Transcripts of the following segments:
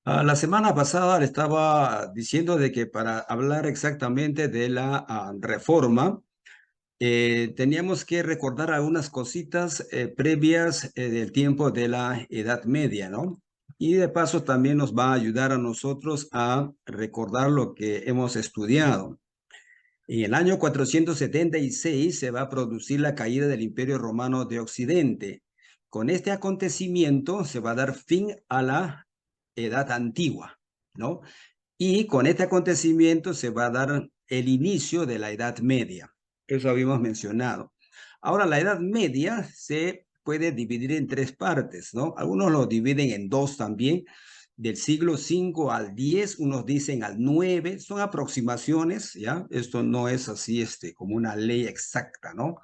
La semana pasada le estaba diciendo de que para hablar exactamente de la reforma, teníamos que recordar algunas cositas previas del tiempo de la Edad Media, ¿no? Y de paso también nos va a ayudar a nosotros a recordar lo que hemos estudiado. En el año 476 se va a producir la caída del Imperio Romano de Occidente. Con este acontecimiento se va a dar fin a la Edad Antigua, ¿no? Y con este acontecimiento se va a dar el inicio de la Edad Media. Eso habíamos mencionado. Ahora, la Edad Media se puede dividir en tres partes, ¿no? Algunos lo dividen en dos también, del siglo V al X, unos dicen al IX, son aproximaciones, ¿ya? Esto no es así, como una ley exacta, ¿no?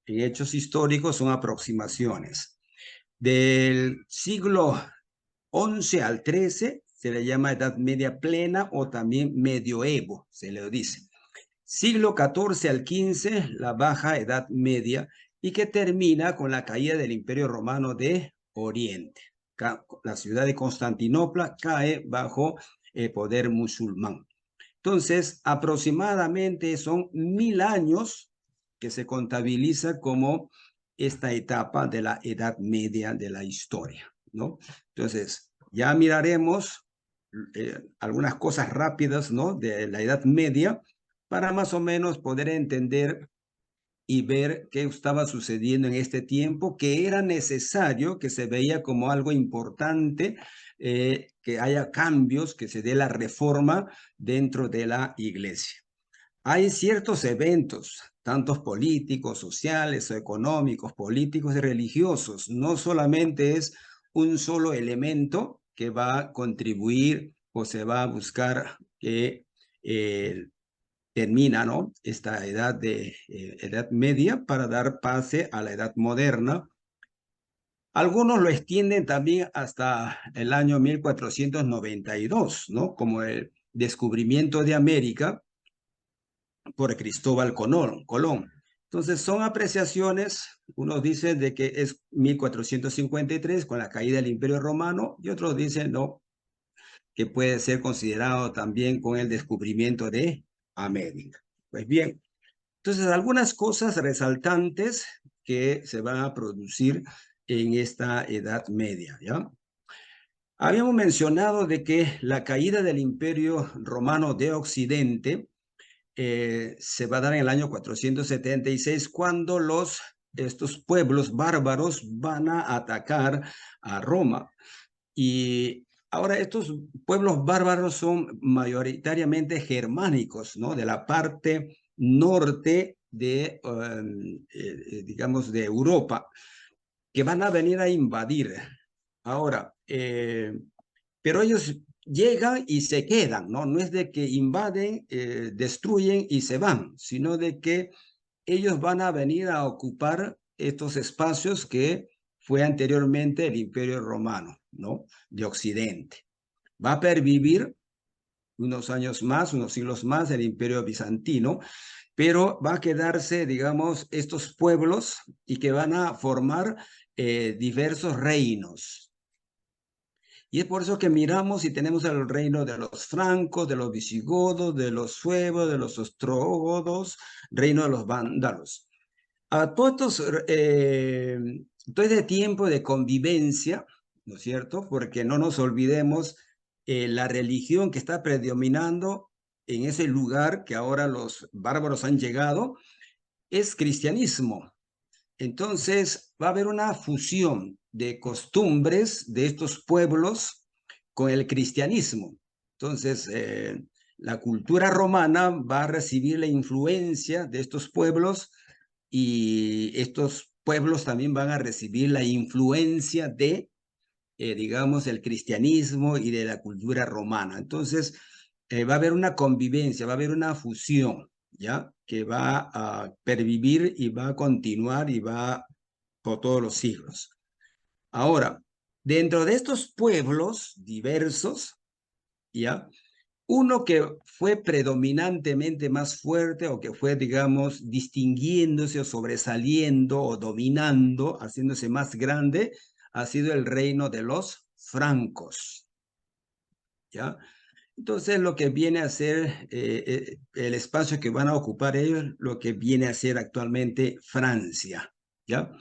En hechos históricos son aproximaciones. Del siglo XI al XIII se le llama Edad Media Plena o también Medioevo, se le dice. Siglo XIV al XV, la Baja Edad Media, y que termina con la caída del Imperio Romano de Oriente. La ciudad de Constantinopla cae bajo el poder musulmán. Entonces, aproximadamente son 1000 años que se contabiliza como esta etapa de la Edad Media de la historia, ¿no? Entonces, ya miraremos algunas cosas rápidas, ¿no? De la Edad Media para más o menos poder entender y ver qué estaba sucediendo en este tiempo, que era necesario, que se veía como algo importante, que haya cambios, que se dé la reforma dentro de la iglesia. Hay ciertos eventos, tantos políticos, sociales o económicos, políticos y religiosos. No solamente es un solo elemento que va a contribuir o se va a buscar que termina, ¿no? Esta edad de edad media para dar pase a la edad moderna. Algunos lo extienden también hasta el año 1492, ¿no? Como el descubrimiento de América por Cristóbal Colón. Entonces son apreciaciones, unos dicen de que es 1453 con la caída del Imperio Romano y otros dicen no, que puede ser considerado también con el descubrimiento de América. Pues bien, entonces algunas cosas resaltantes que se van a producir en esta Edad Media, ¿ya? Habíamos mencionado de que la caída del Imperio Romano de Occidente se va a dar en el año 476 cuando estos pueblos bárbaros van a atacar a Roma. Y ahora estos pueblos bárbaros son mayoritariamente germánicos, ¿no? De la parte norte de, digamos, de Europa, que van a venir a invadir. Ahora, pero ellos llegan y se quedan, ¿no? No es de que invaden, destruyen y se van, sino de que ellos van a venir a ocupar estos espacios que fue anteriormente el Imperio Romano, ¿no? De Occidente. Va a pervivir unos años más, unos siglos más, el Imperio Bizantino, pero va a quedarse, digamos, estos pueblos y que van a formar diversos reinos. Y es por eso que miramos y tenemos el reino de los francos, de los visigodos, de los suevos, de los ostrogodos, reino de los vándalos. A todos estos, todo este tiempo de convivencia, ¿no es cierto? Porque no nos olvidemos la religión que está predominando en ese lugar que ahora los bárbaros han llegado, es cristianismo. Entonces va a haber una fusión de costumbres de estos pueblos con el cristianismo. Entonces, la cultura romana va a recibir la influencia de estos pueblos y estos pueblos también van a recibir la influencia de, digamos, el cristianismo y de la cultura romana. Entonces, va a haber una convivencia, va a haber una fusión, ¿ya? Que va a pervivir y va a continuar y va por todos los siglos. Ahora, dentro de estos pueblos diversos, ¿ya? Uno que fue predominantemente más fuerte o que fue, digamos, distinguiéndose o sobresaliendo o dominando, haciéndose más grande, ha sido el reino de los francos. ¿ya? Entonces, lo que viene a ser el espacio que van a ocupar ellos, lo que viene a ser actualmente Francia, ¿ya?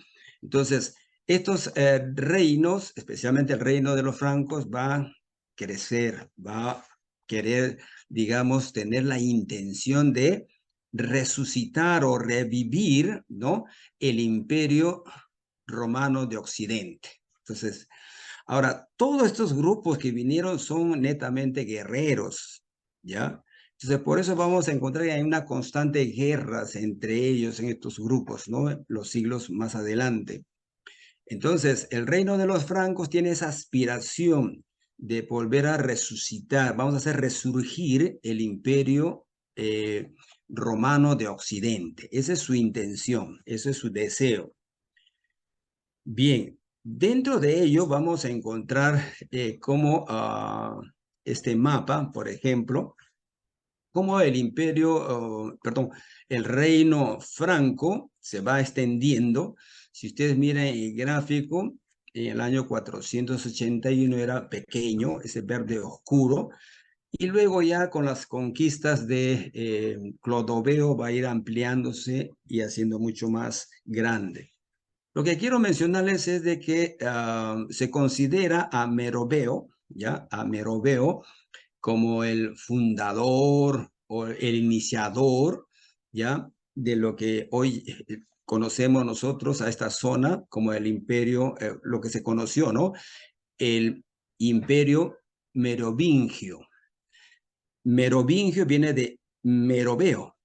Entonces, estos reinos, especialmente el reino de los francos, va a crecer, va a querer, digamos, tener la intención de resucitar o revivir, ¿no? El imperio romano de Occidente. Entonces, ahora, todos estos grupos que vinieron son netamente guerreros, ¿ya? Entonces, por eso vamos a encontrar que hay una constante guerras entre ellos en estos grupos, ¿no? Los siglos más adelante. Entonces, el reino de los francos tiene esa aspiración de volver a resucitar, vamos a hacer resurgir el imperio romano de Occidente. Esa es su intención, ese es su deseo. Bien, dentro de ello vamos a encontrar cómo este mapa, por ejemplo, cómo el imperio, perdón, el reino franco se va extendiendo. Si ustedes miran el gráfico, en el año 481 era pequeño, ese verde oscuro, y luego ya con las conquistas de Clodoveo va a ir ampliándose y haciendo mucho más grande. Lo que quiero mencionarles es de que se considera a Meroveo, ¿ya? A Meroveo como el fundador o el iniciador, ¿ya? De lo que hoy conocemos nosotros a esta zona como el imperio, lo que se conoció, ¿no? El imperio merovingio. Merovingio viene de Meroveo,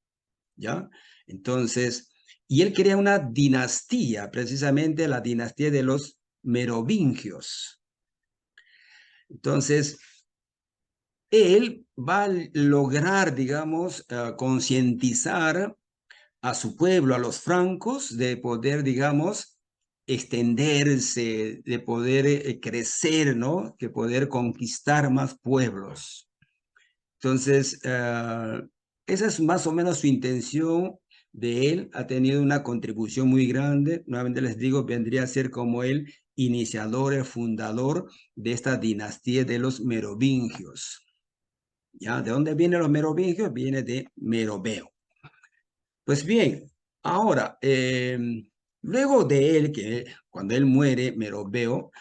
¿ya? Entonces, y él crea una dinastía, precisamente la dinastía de los merovingios. Entonces, él va a lograr, digamos, concientizar a su pueblo, a los francos, de poder, digamos, extenderse, de poder crecer, ¿no? Que poder conquistar más pueblos. Entonces, esa es más o menos su intención de él. Ha tenido una contribución muy grande. Nuevamente les digo, vendría a ser como el iniciador, el fundador de esta dinastía de los merovingios. ¿Ya? ¿De dónde vienen los merovingios? Viene de Meroveo. Pues bien, ahora, luego de él, que cuando él muere, Meroveo,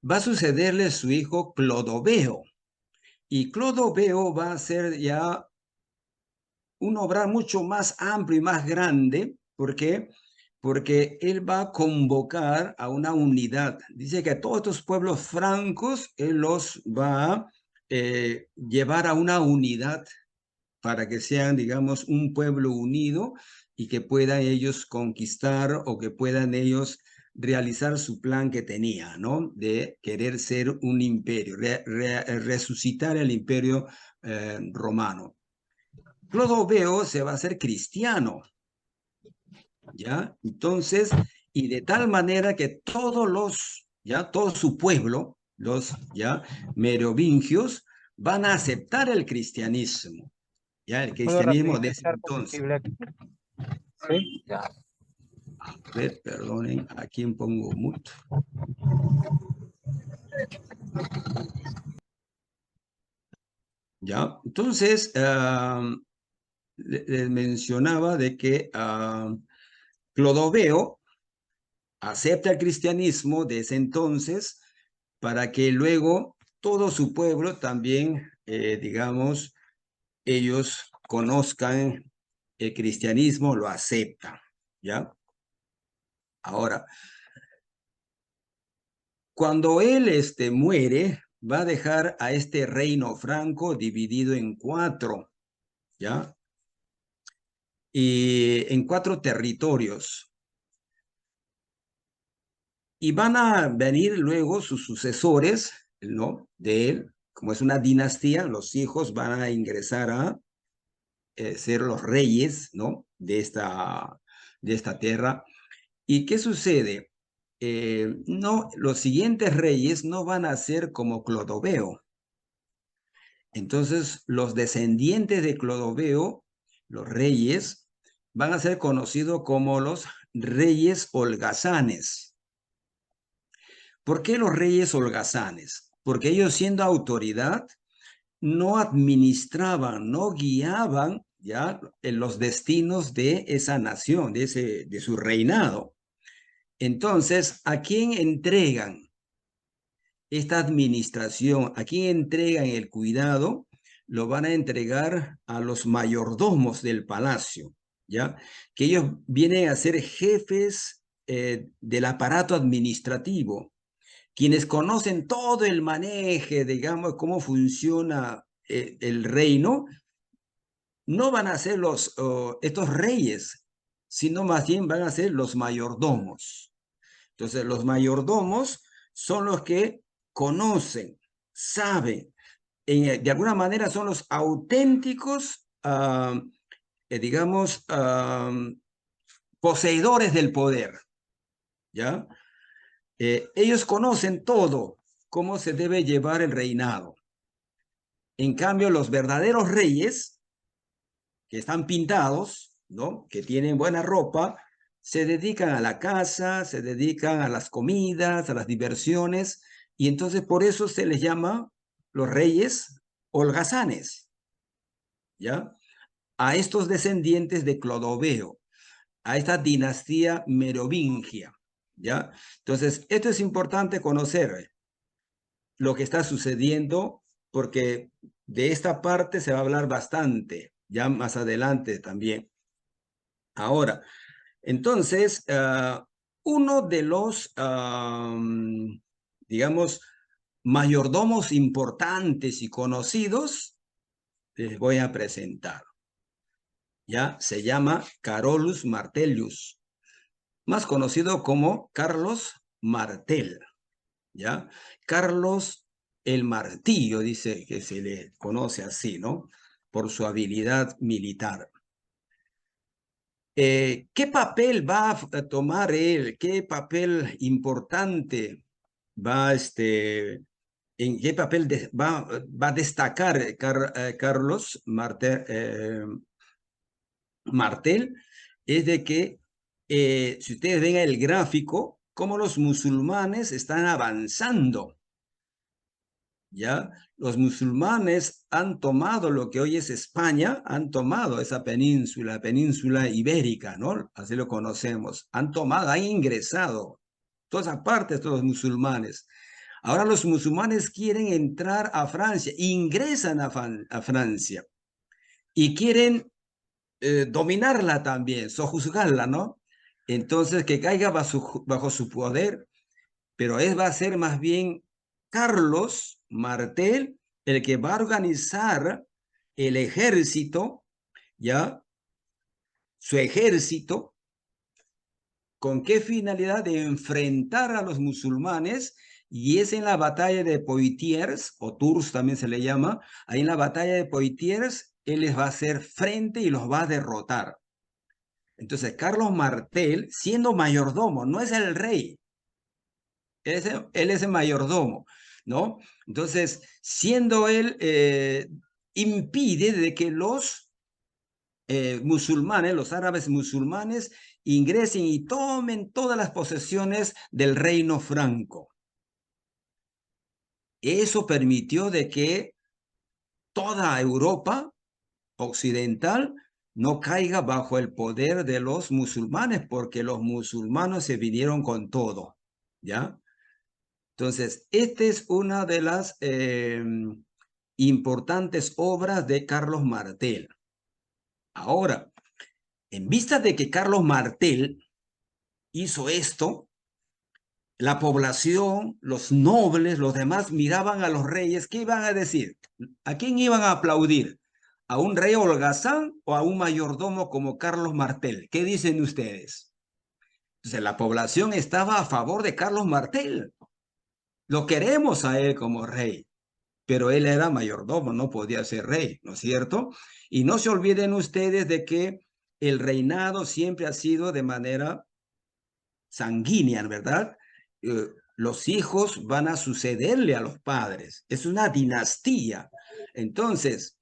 va a sucederle su hijo Clodoveo. Y Clodoveo va a ser ya un obrar mucho más amplio y más grande. ¿Por qué? Porque él va a convocar a una unidad. Dice que todos estos pueblos francos, él los va a llevar a una unidad para que sean, digamos, un pueblo unido y que puedan ellos conquistar o que puedan ellos realizar su plan que tenía, ¿no? De querer ser un imperio, resucitar el imperio romano. Clodoveo se va a hacer cristiano, ¿ya? Entonces, y de tal manera que todos los, ¿ya? Todo su pueblo, los, ¿ya? Merovingios, van a aceptar el cristianismo, ¿ya? El ¿Puedo cristianismo de ese reiniciar entonces. combustible aquí? Sí, ya. A ver, perdonen, ¿a quién pongo mute? ¿Ya? Entonces, les mencionaba de que Clodoveo acepta el cristianismo de ese entonces para que luego todo su pueblo también, digamos, ellos conozcan el cristianismo, lo aceptan, ¿ya? Ahora, cuando él muere, va a dejar a este reino franco dividido en cuatro, ¿ya? Y en cuatro territorios. Y van a venir luego sus sucesores, ¿no? De él, como es una dinastía, los hijos van a ingresar a ser los reyes, ¿no? De esta tierra. ¿Y qué sucede? No, los siguientes reyes no van a ser como Clodoveo. Entonces, los descendientes de Clodoveo, los reyes, van a ser conocidos como los reyes holgazanes. ¿Por qué los reyes holgazanes? Porque ellos siendo autoridad, no administraban, no guiaban ya en los destinos de esa nación, de su reinado. Entonces, ¿a quién entregan esta administración? ¿A quién entregan el cuidado? Lo van a entregar a los mayordomos del palacio, ¿ya? Que ellos vienen a ser jefes del aparato administrativo, quienes conocen todo el manejo, digamos, cómo funciona el reino. No van a ser estos reyes, sino más bien van a ser los mayordomos. Entonces, los mayordomos son los que conocen, saben, de alguna manera son los auténticos, digamos, poseedores del poder, ¿ya? Ellos conocen todo, cómo se debe llevar el reinado. En cambio, los verdaderos reyes, que están pintados, ¿no? Que tienen buena ropa, se dedican a la caza, se dedican a las comidas, a las diversiones, y entonces por eso se les llama los reyes holgazanes, ¿ya? A estos descendientes de Clodoveo, a esta dinastía merovingia, ¿ya? Entonces, esto es importante conocer lo que está sucediendo, porque de esta parte se va a hablar bastante, ya más adelante también. Ahora, entonces, uno de los, digamos, mayordomos importantes y conocidos, les voy a presentar. Ya se llama Carolus Martellius, más conocido como Carlos Martel. ¿Ya? Carlos el Martillo, dice que se le conoce así, ¿no? Por su habilidad militar. ¿Qué papel va a tomar él? ¿Qué papel importante va en qué papel va a destacar Carlos Martel? Es de que, si ustedes ven el gráfico, cómo los musulmanes están avanzando, ¿ya? Los musulmanes han tomado lo que hoy es España, han tomado esa península ibérica, ¿no? Así lo conocemos. Han tomado, han ingresado todas esas partes, todos los musulmanes. Ahora los musulmanes quieren entrar a Francia, ingresan a Francia y quieren dominarla también, sojuzgarla, ¿no? Entonces, que caiga bajo su poder, pero va a ser más bien Carlos Martel el que va a organizar el ejército, ¿ya? Su ejército, ¿con qué finalidad? De enfrentar a los musulmanes, y es en la batalla de Poitiers, o Tours también se le llama, ahí en la batalla de Poitiers, él les va a hacer frente y los va a derrotar. Entonces, Carlos Martel, siendo mayordomo, no es el rey, él es el mayordomo, ¿no? Entonces, siendo él, impide de que los musulmanes, los árabes musulmanes, ingresen y tomen todas las posesiones del reino franco. Eso permitió de que toda Europa occidental no caiga bajo el poder de los musulmanes, porque los musulmanes se vinieron con todo, ¿ya? Entonces, esta es una de las importantes obras de Carlos Martel. Ahora, en vista de que Carlos Martel hizo esto, la población, los nobles, los demás miraban a los reyes. ¿Qué iban a decir? ¿A quién iban a aplaudir? ¿A un rey holgazán o a un mayordomo como Carlos Martel? ¿Qué dicen ustedes? Entonces, la población estaba a favor de Carlos Martel. Lo queremos a él como rey, pero él era mayordomo, no podía ser rey, ¿no es cierto? Y no se olviden ustedes de que el reinado siempre ha sido de manera sanguínea, ¿verdad? Los hijos van a sucederle a los padres. Es una dinastía. Entonces,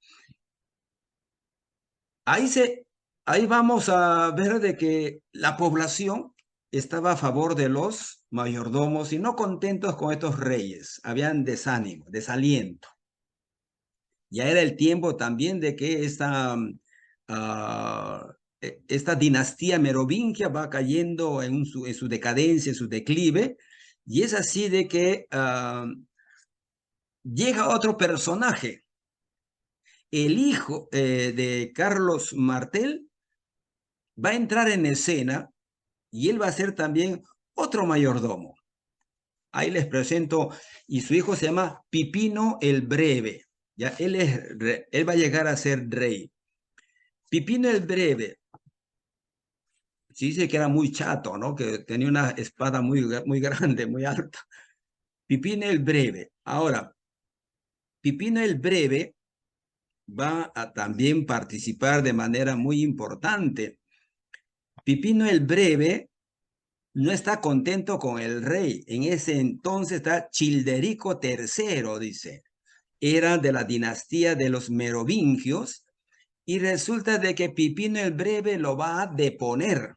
ahí vamos a ver de que la población estaba a favor de los mayordomos y no contentos con estos reyes. Habían desánimo, desaliento. Ya era el tiempo también de que esta dinastía merovingia va cayendo en su decadencia, en su declive, y es así de que llega otro personaje, el hijo de Carlos Martel, va a entrar en escena y él va a ser también otro mayordomo. Ahí les presento, y su hijo se llama Pipino el Breve. Ya, él va a llegar a ser rey. Pipino el Breve, se dice que era muy chato, ¿no? Que tenía una espada muy grande, muy alta. Pipino el Breve. Ahora, Pipino el Breve va a también participar de manera muy importante. Pipino el Breve no está contento con el rey. En ese entonces está Childerico III, dice. Era de la dinastía de los merovingios y resulta de que Pipino el Breve lo va a deponer.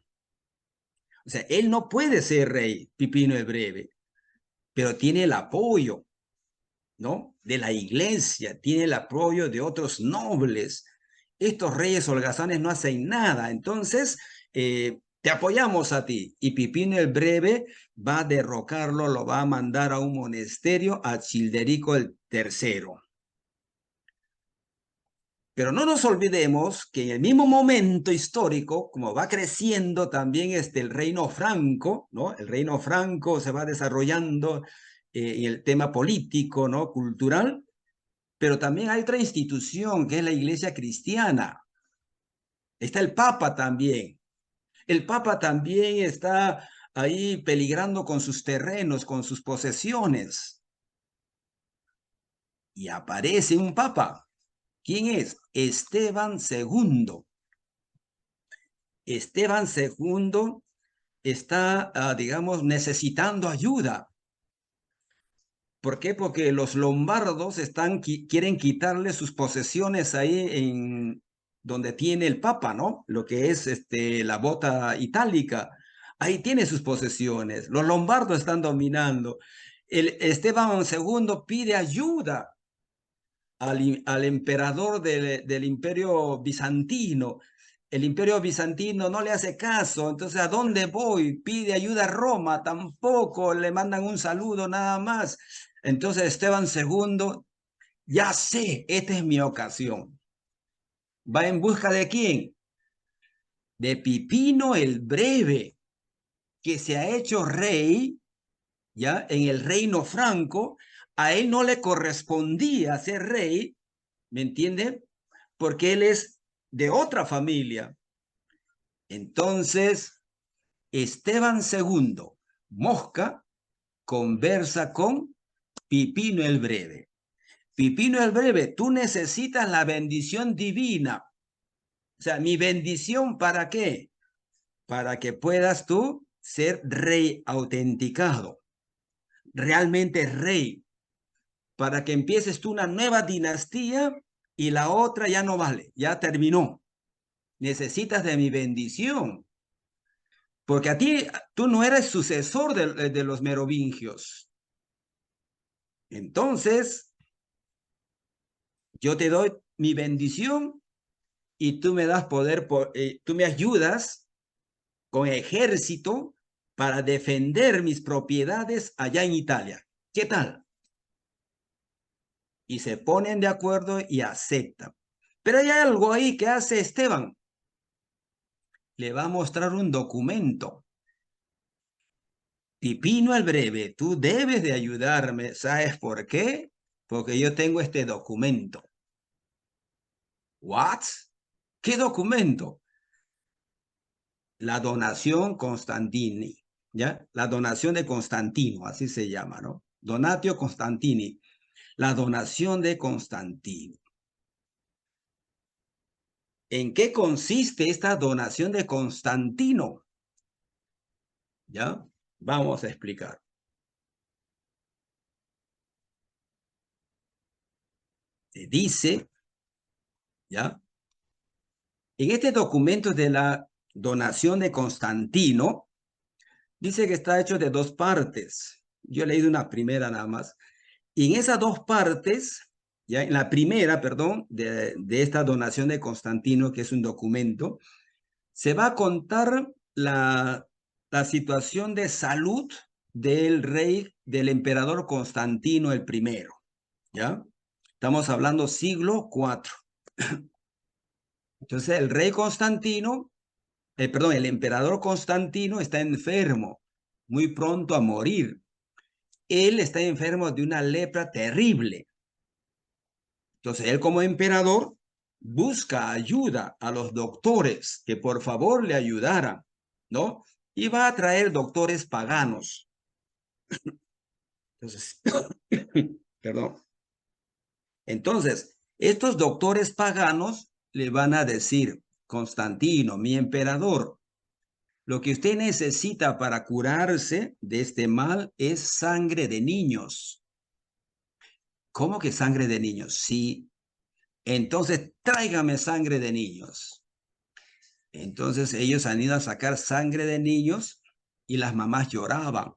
O sea, él no puede ser rey, Pipino el Breve, pero tiene el apoyo, ¿no? De la iglesia, tiene el apoyo de otros nobles. Estos reyes holgazanes no hacen nada, entonces te apoyamos a ti. Y Pipino el Breve va a derrocarlo, lo va a mandar a un monasterio a Childerico el III. Pero no nos olvidemos que en el mismo momento histórico, como va creciendo también el reino franco, ¿no? El reino franco se va desarrollando en el tema político, ¿no? Cultural, pero también hay otra institución que es la iglesia cristiana. Está el Papa también. El Papa también está ahí peligrando con sus terrenos, con sus posesiones. Y aparece un Papa. ¿Quién es? Esteban II. Esteban II está, digamos, necesitando ayuda. ¿Por qué? Porque los lombardos quieren quitarle sus posesiones ahí en donde tiene el Papa, ¿no? Lo que es la bota itálica. Ahí tiene sus posesiones. Los lombardos están dominando. Esteban II pide ayuda al emperador del imperio bizantino. El imperio bizantino no le hace caso, entonces ¿a dónde voy? Pide ayuda a Roma, tampoco le mandan un saludo nada más. Entonces Esteban II, ya sé, esta es mi ocasión. ¿Va en busca de quién? De Pipino el Breve, que se ha hecho rey, ya, en el reino franco. A él no le correspondía ser rey, ¿me entiende? Porque él es de otra familia. Entonces, Esteban II, Mosca, conversa con Pipino el Breve. Pipino el Breve, tú necesitas la bendición divina. O sea, mi bendición, ¿para qué? Para que puedas tú ser rey autenticado, realmente rey, para que empieces tú una nueva dinastía y la otra ya no vale, ya terminó. Necesitas de mi bendición, porque tú no eres sucesor de los merovingios. Entonces, yo te doy mi bendición y tú me das poder, tú me ayudas con ejército para defender mis propiedades allá en Italia. ¿Qué tal? Y se ponen de acuerdo y aceptan. Pero hay algo ahí que hace Esteban. Le va a mostrar un documento. Pipino el Breve, tú debes de ayudarme. ¿Sabes por qué? Porque yo tengo este documento. ¿What? ¿Qué documento? La donación Constantini, ¿ya? La donación de Constantino, así se llama, ¿no? Donatio Constantini, la donación de Constantino. ¿En qué consiste esta donación de Constantino? ¿Ya? Vamos a explicar. Se dice, ¿ya? En este documento de la donación de Constantino, dice que está hecho de dos partes. Yo he leído una primera nada más. Y en esas dos partes ya en la primera, perdón, de esta donación de Constantino, que es un documento, se va a contar la situación de salud del rey, del emperador Constantino el primero, ¿ya? Estamos hablando siglo IV. Entonces, el rey Constantino, perdón, el emperador Constantino está enfermo, muy pronto a morir. Él está enfermo de una lepra terrible. Entonces, él como emperador busca ayuda a los doctores que por favor le ayudaran, ¿no? Y va a traer doctores paganos. Entonces, perdón. Entonces, estos doctores paganos le van a decir, Constantino, mi emperador, lo que usted necesita para curarse de este mal es sangre de niños. ¿Cómo que sangre de niños? Sí. Entonces, tráigame sangre de niños. Entonces, ellos han ido a sacar sangre de niños y las mamás lloraban.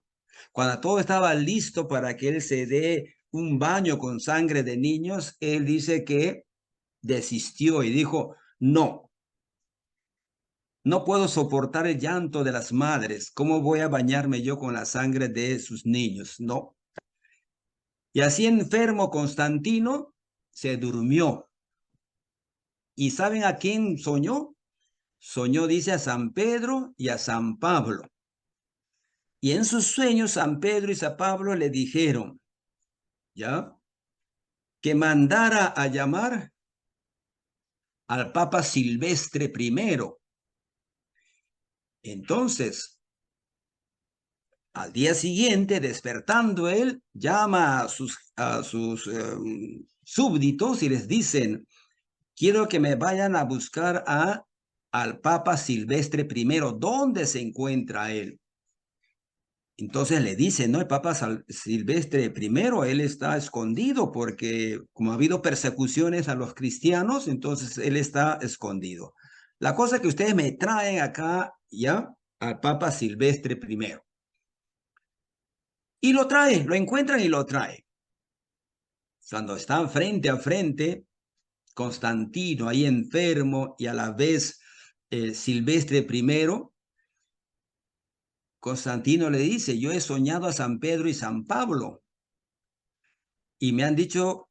Cuando todo estaba listo para que él se dé un baño con sangre de niños, él dice que desistió y dijo, no, no puedo soportar el llanto de las madres. ¿Cómo voy a bañarme yo con la sangre de sus niños? No. Y así enfermo Constantino se durmió. ¿Y saben a quién soñó? Soñó, dice, a San Pedro y a San Pablo. Y en sus sueños San Pedro y San Pablo le dijeron, ¿ya? Que mandara a llamar al Papa Silvestre I. Entonces, al día siguiente, despertando él, llama a sus súbditos y les dicen, quiero que me vayan a buscar al Papa Silvestre I. ¿Dónde se encuentra él? Entonces le dicen, ¿no? El Papa Silvestre I, él está escondido porque como ha habido persecuciones a los cristianos, entonces él está escondido. La cosa que ustedes me traen acá, ¿ya? Al Papa Silvestre I. Y lo trae, lo encuentran y lo trae. Cuando están frente a frente, Constantino ahí enfermo y a la vez Silvestre I, Constantino le dice, yo he soñado a San Pedro y San Pablo y me han dicho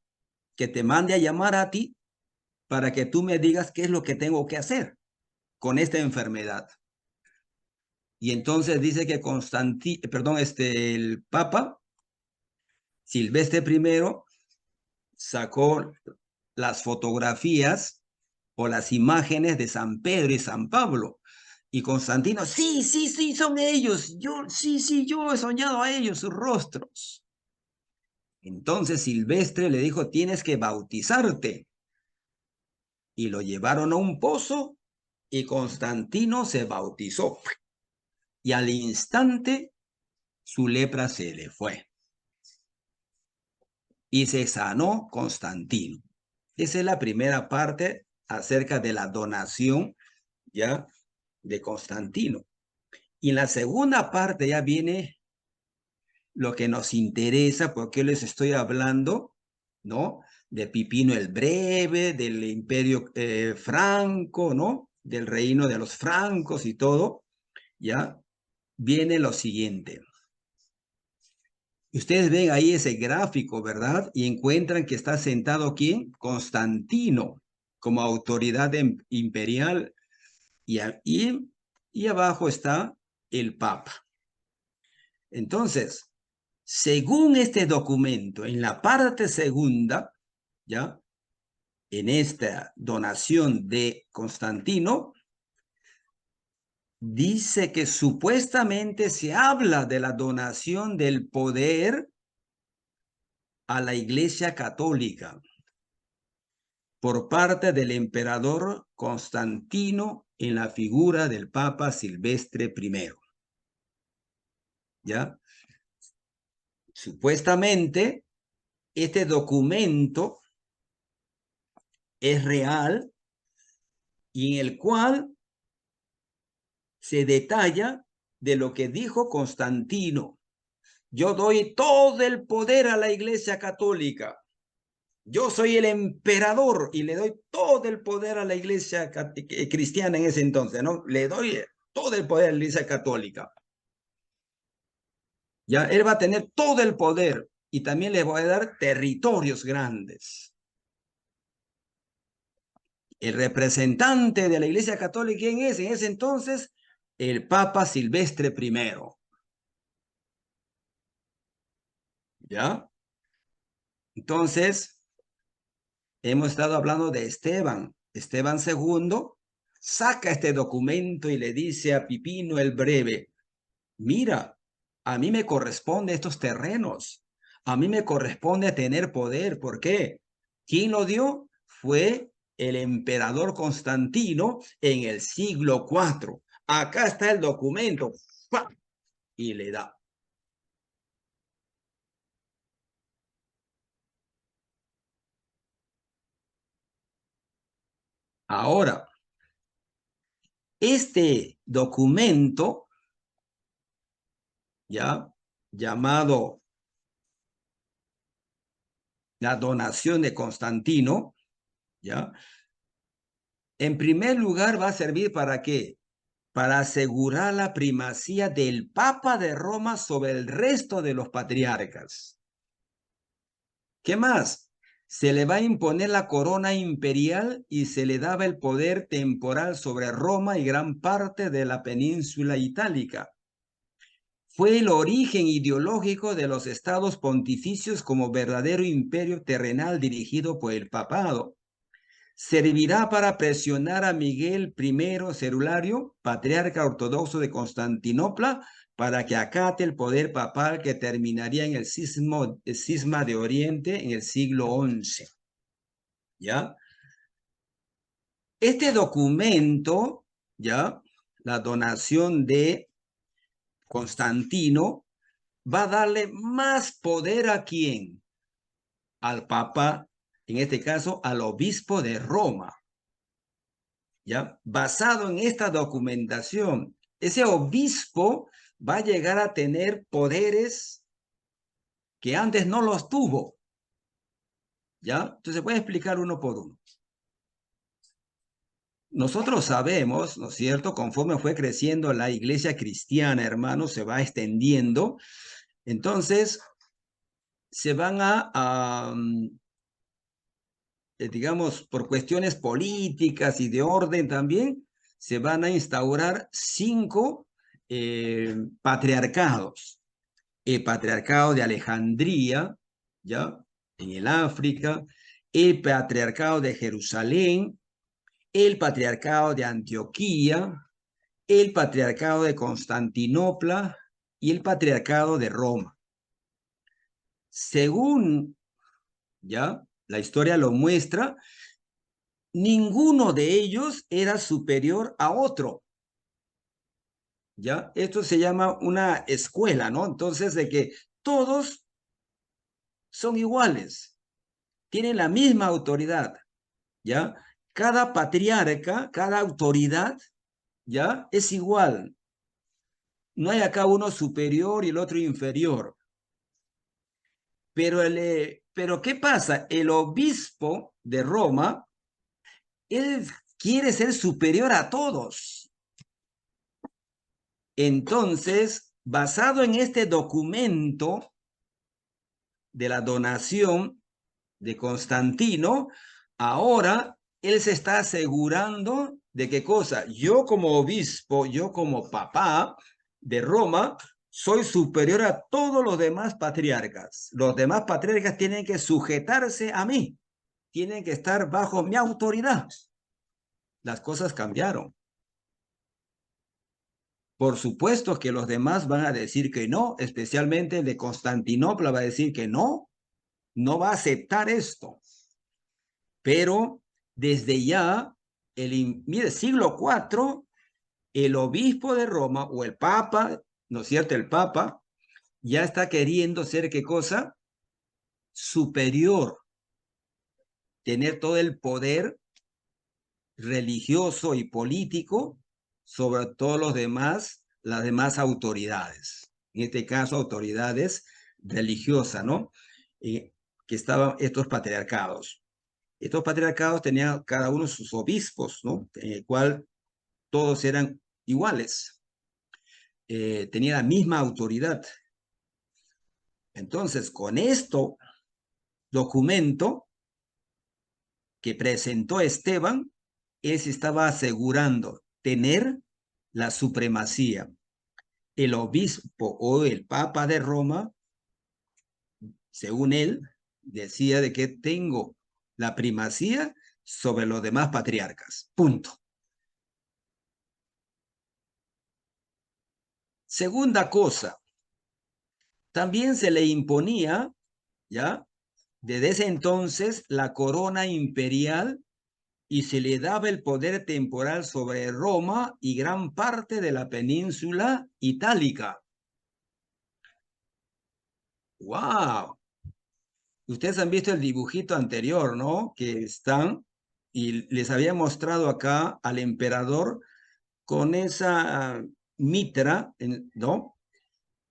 que te mande a llamar a ti para que tú me digas qué es lo que tengo que hacer con esta enfermedad. Y entonces dice que el Papa Silvestre I sacó las fotografías o las imágenes de San Pedro y San Pablo. Y Constantino, sí, sí, sí, son ellos. Yo he soñado a ellos, sus rostros. Entonces Silvestre le dijo, tienes que bautizarte. Y lo llevaron a un pozo y Constantino se bautizó. Y al instante su lepra se le fue. Y se sanó Constantino. Esa es la primera parte acerca de la donación, ¿ya? De Constantino. Y en la segunda parte ya viene lo que nos interesa, porque les estoy hablando, ¿no? De Pipino el Breve, del Imperio Franco, ¿no? Del reino de los francos y todo, ¿ya? Viene lo siguiente. Ustedes ven ahí ese gráfico, ¿verdad? Y encuentran que está sentado ¿quién? Constantino, como autoridad imperial, y abajo está el Papa. Entonces, según este documento, en la parte segunda, ¿ya? En esta donación de Constantino, dice que supuestamente se habla de la donación del poder a la Iglesia Católica por parte del emperador Constantino en la figura del Papa Silvestre I. ¿Ya? Supuestamente, este documento es real y en el cual se detalla de lo que dijo Constantino. Yo doy todo el poder a la Iglesia Católica. Yo soy el emperador y le doy todo el poder a la iglesia cristiana en ese entonces, ¿no? Le doy todo el poder a la iglesia católica. Ya, él va a tener todo el poder y también le voy a dar territorios grandes. El representante de la iglesia católica, ¿quién es? En ese entonces, el Papa Silvestre I. ¿Ya? Entonces, hemos estado hablando de Esteban. Esteban II saca este documento y le dice a Pipino el Breve, mira, a mí me corresponde estos terrenos, a mí me corresponde tener poder. ¿Por qué? ¿Quién lo dio? Fue el emperador Constantino en el siglo IV. Acá está el documento. ¡Pah! Y le da. Ahora, este documento, ya llamado la donación de Constantino, ya, en primer lugar va a servir para qué? Para asegurar la primacía del Papa de Roma sobre el resto de los patriarcas. ¿Qué más? Se le va a imponer la corona imperial y se le daba el poder temporal sobre Roma y gran parte de la península itálica. Fue el origen ideológico de los estados pontificios como verdadero imperio terrenal dirigido por el papado. Servirá para presionar a Miguel I Cerulario, patriarca ortodoxo de Constantinopla, para que acate el poder papal que terminaría en el cisma de Oriente en el siglo XI. ¿Ya? Este documento, ¿ya? La donación de Constantino, va a darle más poder a quién? Al Papa, en este caso, al obispo de Roma. ¿Ya? Basado en esta documentación, ese obispo va a llegar a tener poderes que antes no los tuvo. ¿Ya? Entonces voy a explicar uno por uno. Nosotros sabemos, ¿no es cierto?, conforme fue creciendo la iglesia cristiana, hermanos, se va extendiendo. Entonces, se van digamos, por cuestiones políticas y de orden también, se van a instaurar 5 patriarcados. El patriarcado de Alejandría, ¿ya? En el África, el patriarcado de Jerusalén, el patriarcado de Antioquía, el patriarcado de Constantinopla y el patriarcado de Roma. Según, ¿ya? La historia lo muestra, ninguno de ellos era superior a otro. ¿Ya? Esto se llama una escuela, ¿no? Entonces, de que todos son iguales, tienen la misma autoridad, ¿ya? Cada patriarca, cada autoridad, ¿ya? Es igual. No hay acá uno superior y el otro inferior. Pero ¿qué pasa? El obispo de Roma, él quiere ser superior a todos. Entonces, basado en este documento de la donación de Constantino, ahora él se está asegurando de qué cosa. Yo como obispo, yo como papá de Roma, soy superior a todos los demás patriarcas. Los demás patriarcas tienen que sujetarse a mí, tienen que estar bajo mi autoridad. Las cosas cambiaron. Por supuesto que los demás van a decir que no, especialmente el de Constantinopla va a decir que no, no va a aceptar esto. Pero desde ya, mire, siglo IV, el obispo de Roma o el papa, ¿no es cierto? El papa ya está queriendo ser, ¿qué cosa? Superior, tener todo el poder religioso y político sobre todos los demás, las demás autoridades. En este caso, autoridades religiosas, ¿no? que estaban estos patriarcados. Estos patriarcados tenían cada uno sus obispos, ¿no? En el cual todos eran iguales, tenían la misma autoridad. Entonces, con esto documento que presentó Esteban, él se estaba asegurando tener la supremacía. El obispo o el papa de Roma, según él, decía de que tengo la primacía sobre los demás patriarcas. Punto. Segunda cosa, también se le imponía, ¿ya? Desde ese entonces, la corona imperial y se le daba el poder temporal sobre Roma y gran parte de la península itálica. ¡Wow! Ustedes han visto el dibujito anterior, ¿no? Que están, y les había mostrado acá al emperador con esa mitra, ¿no?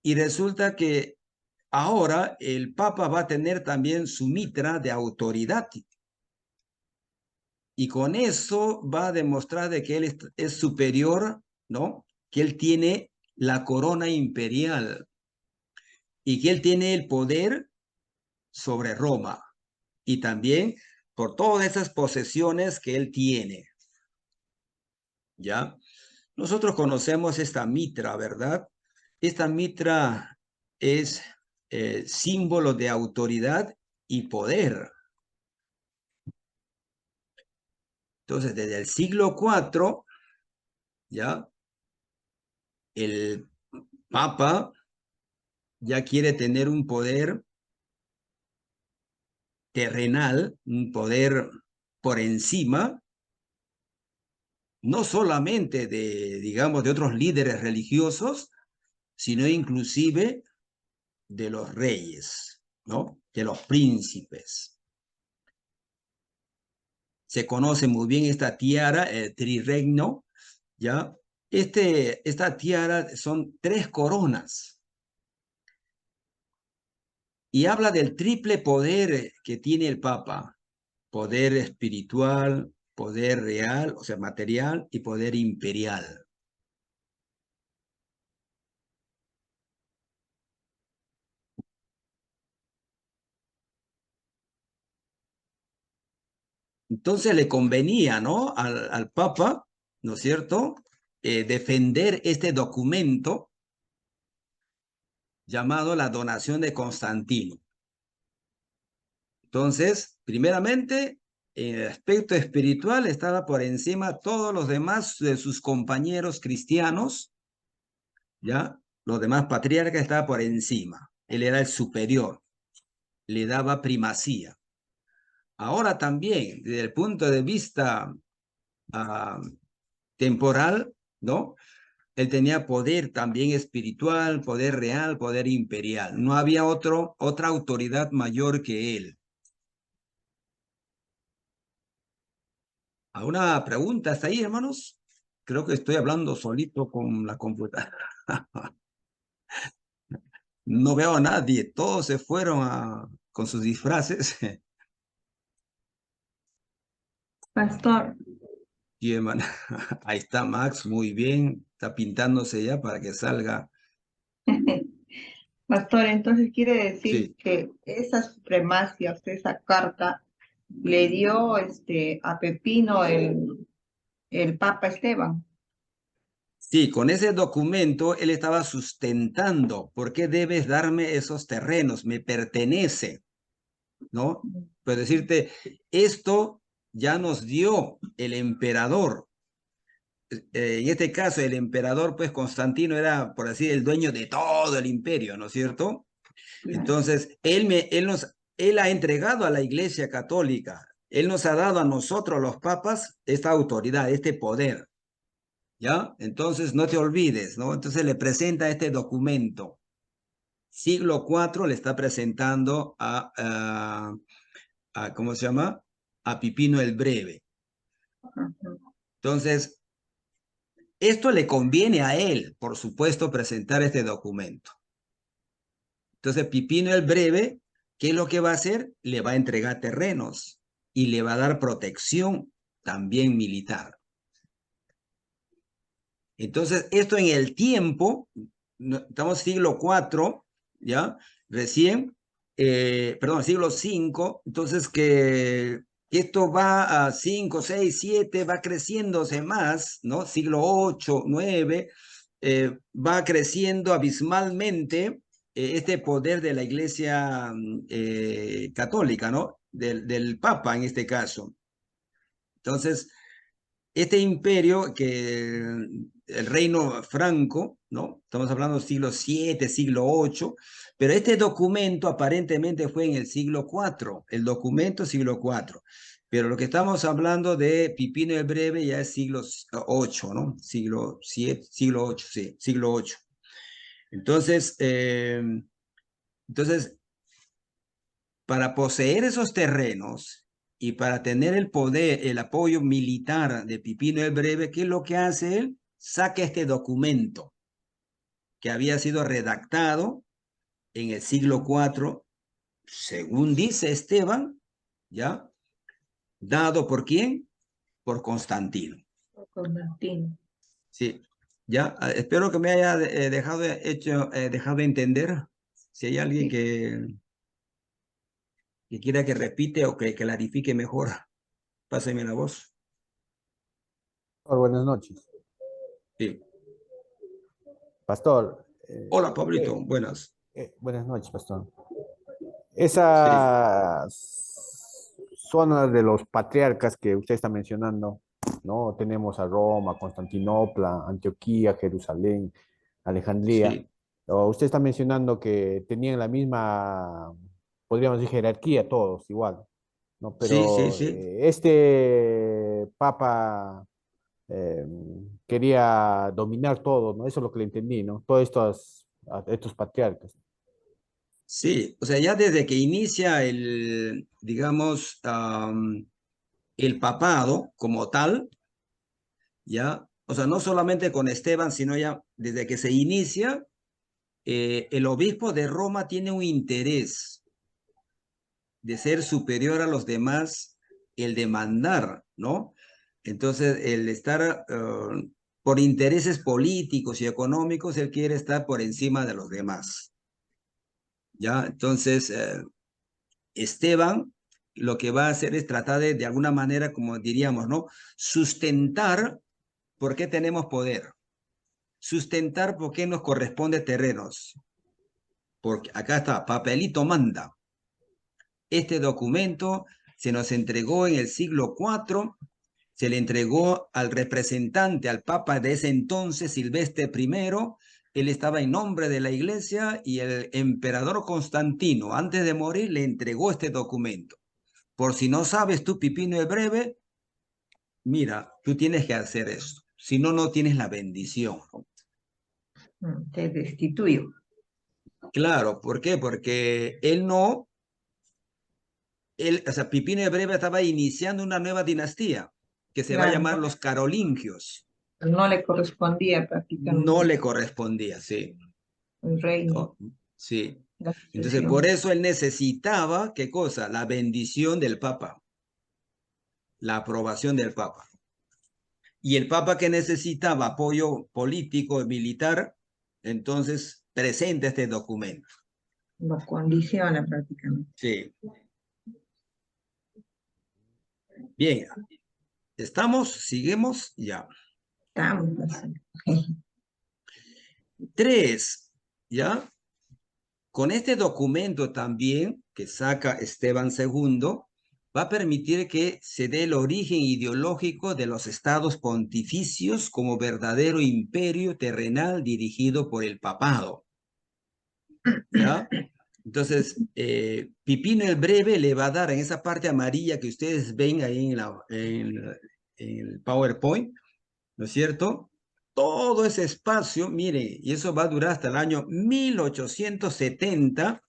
Y resulta que ahora el Papa va a tener también su mitra de autoridad. Y con eso va a demostrar de que él es superior, ¿no? Que él tiene la corona imperial y que él tiene el poder sobre Roma y también por todas esas posesiones que él tiene. ¿Ya? Nosotros conocemos esta mitra, ¿verdad? Esta mitra es símbolo de autoridad y poder. Entonces, desde el siglo IV, ¿ya? El Papa ya quiere tener un poder terrenal, un poder por encima, no solamente de, digamos, de otros líderes religiosos, sino inclusive de los reyes, ¿no? De los príncipes. Se conoce muy bien esta tiara, el trirregno, ¿ya? Esta tiara son 3 coronas y habla del triple poder que tiene el Papa: poder espiritual, poder real, o sea, material, y poder imperial. Entonces le convenía, ¿no? Al Papa, ¿no es cierto? Defender este documento llamado la donación de Constantino. Entonces, primeramente, en el aspecto espiritual estaba por encima de todos los demás de sus compañeros cristianos, ¿ya? Los demás patriarcas estaban por encima. Él era el superior, le daba primacía. Ahora también, desde el punto de vista temporal, ¿no? Él tenía poder también espiritual, poder real, poder imperial. No había otra autoridad mayor que él. ¿Alguna pregunta hasta ahí, hermanos? Creo que estoy hablando solito con la computadora. No veo a nadie. Todos se fueron con sus disfraces. Pastor, Y, hermano, ahí está Max, muy bien. Está pintándose ya para que salga. pastor, entonces quiere decir Sí, que esa supremacia, o sea, esa carta, le dio a Pepino el Papa Esteban. sí, con ese documento él estaba sustentando: ¿por qué debes darme esos terrenos? Me pertenece, ¿no? Pues decirte, esto ya nos dio el emperador. En este caso, el emperador, pues Constantino era, por así, el dueño de todo el imperio, ¿no es cierto? Entonces, él ha entregado a la Iglesia Católica, él nos ha dado a nosotros, los papas, esta autoridad, este poder, ¿ya? Entonces, no te olvides, ¿no? Entonces le presenta este documento. Siglo IV le está presentando ¿cómo se llama? A Pipino el Breve. Entonces, esto le conviene a él, por supuesto, presentar este documento. Entonces, Pipino el Breve ¿Qué es lo que va a hacer? Le va a entregar terrenos y le va a dar protección también militar. Entonces, esto en el tiempo, estamos siglo IV, ¿ya? Recién, perdón, siglo V, entonces que esto va a 5, 6, 7, va creciéndose más, ¿no? Siglo VIII, IX, va creciendo abismalmente este poder de la Iglesia católica, ¿no? Del Papa en este caso. Entonces, este imperio que el reino franco, ¿no? Estamos hablando del siglo VII, siglo VIII, pero este documento aparentemente fue en el siglo IV, el documento siglo IV. Pero lo que estamos hablando de Pipino el Breve ya es siglo VIII, ¿no? Siglo VII, siglo VIII, sí, siglo VIII. Entonces, entonces, para poseer esos terrenos y para tener el poder, el apoyo militar de Pipino el Breve, ¿qué es lo que hace él? Saca este documento que había sido redactado en el siglo IV, según dice Esteban, ¿ya? ¿Dado por quién? Por Constantino. Constantino. Sí, ya, espero que me haya dejado entender. Si hay alguien Sí. que quiera que repite o que clarifique mejor, páseme la voz. Buenas noches. Sí. Pastor, Hola, Pablito, buenas. buenas noches, Pastor. Sí, Esas zonas de los patriarcas que usted está mencionando, ¿no? Tenemos a Roma, Constantinopla, Antioquía, Jerusalén, Alejandría. sí, O usted está mencionando que tenían la misma, podríamos decir, jerarquía todos, igual, ¿no? sí, sí, Pero sí. este papa eh, quería dominar todo, ¿no? Eso es lo que le entendí, ¿no? Todos estos patriarcas. Sí, o sea, ya desde que inicia digamos, el papado como tal, ya, o sea, no solamente con Esteban, sino ya desde que se inicia, el obispo de Roma tiene un interés de ser superior a los demás, el de mandar, ¿no? Entonces, el estar por intereses políticos y económicos, él quiere estar por encima de los demás, ¿ya? Entonces, Esteban lo que va a hacer es tratar de alguna manera, como diríamos, ¿no? Sustentar por qué tenemos poder, sustentar por qué nos corresponde terrenos, porque acá está, papelito manda. Este documento se nos entregó en el siglo IV, se le entregó al representante, al papa de ese entonces, Silvestre I. Él estaba en nombre de la iglesia y el emperador Constantino, antes de morir, le entregó este documento. Por si no sabes tú, Pipino el Breve, mira, tú tienes que hacer esto. Si no, no tienes la bendición. Te destituyo. Claro, ¿por qué? Porque él no, o sea, Pipino el Breve estaba iniciando una nueva dinastía que se va a Claro, llamar los carolingios. no le correspondía No prácticamente le correspondía, sí. el reino, ¿No? Sí. la Entonces, por sucesión. eso él necesitaba, ¿qué cosa? La bendición del Papa, la aprobación del Papa. Y el Papa que necesitaba apoyo político y militar, entonces presenta este documento. Lo condiciona prácticamente. Sí. Bien, estamos, seguimos ya. Estamos así. Tres, ¿ya? Con este documento también que saca Esteban II, va a permitir que se dé el origen ideológico de los estados pontificios como verdadero imperio terrenal dirigido por el papado, ¿ya? Entonces, Pipino el Breve le va a dar en esa parte amarilla que ustedes ven ahí en el PowerPoint, ¿no es cierto? Todo ese espacio, mire, y eso va a durar hasta el año 1870.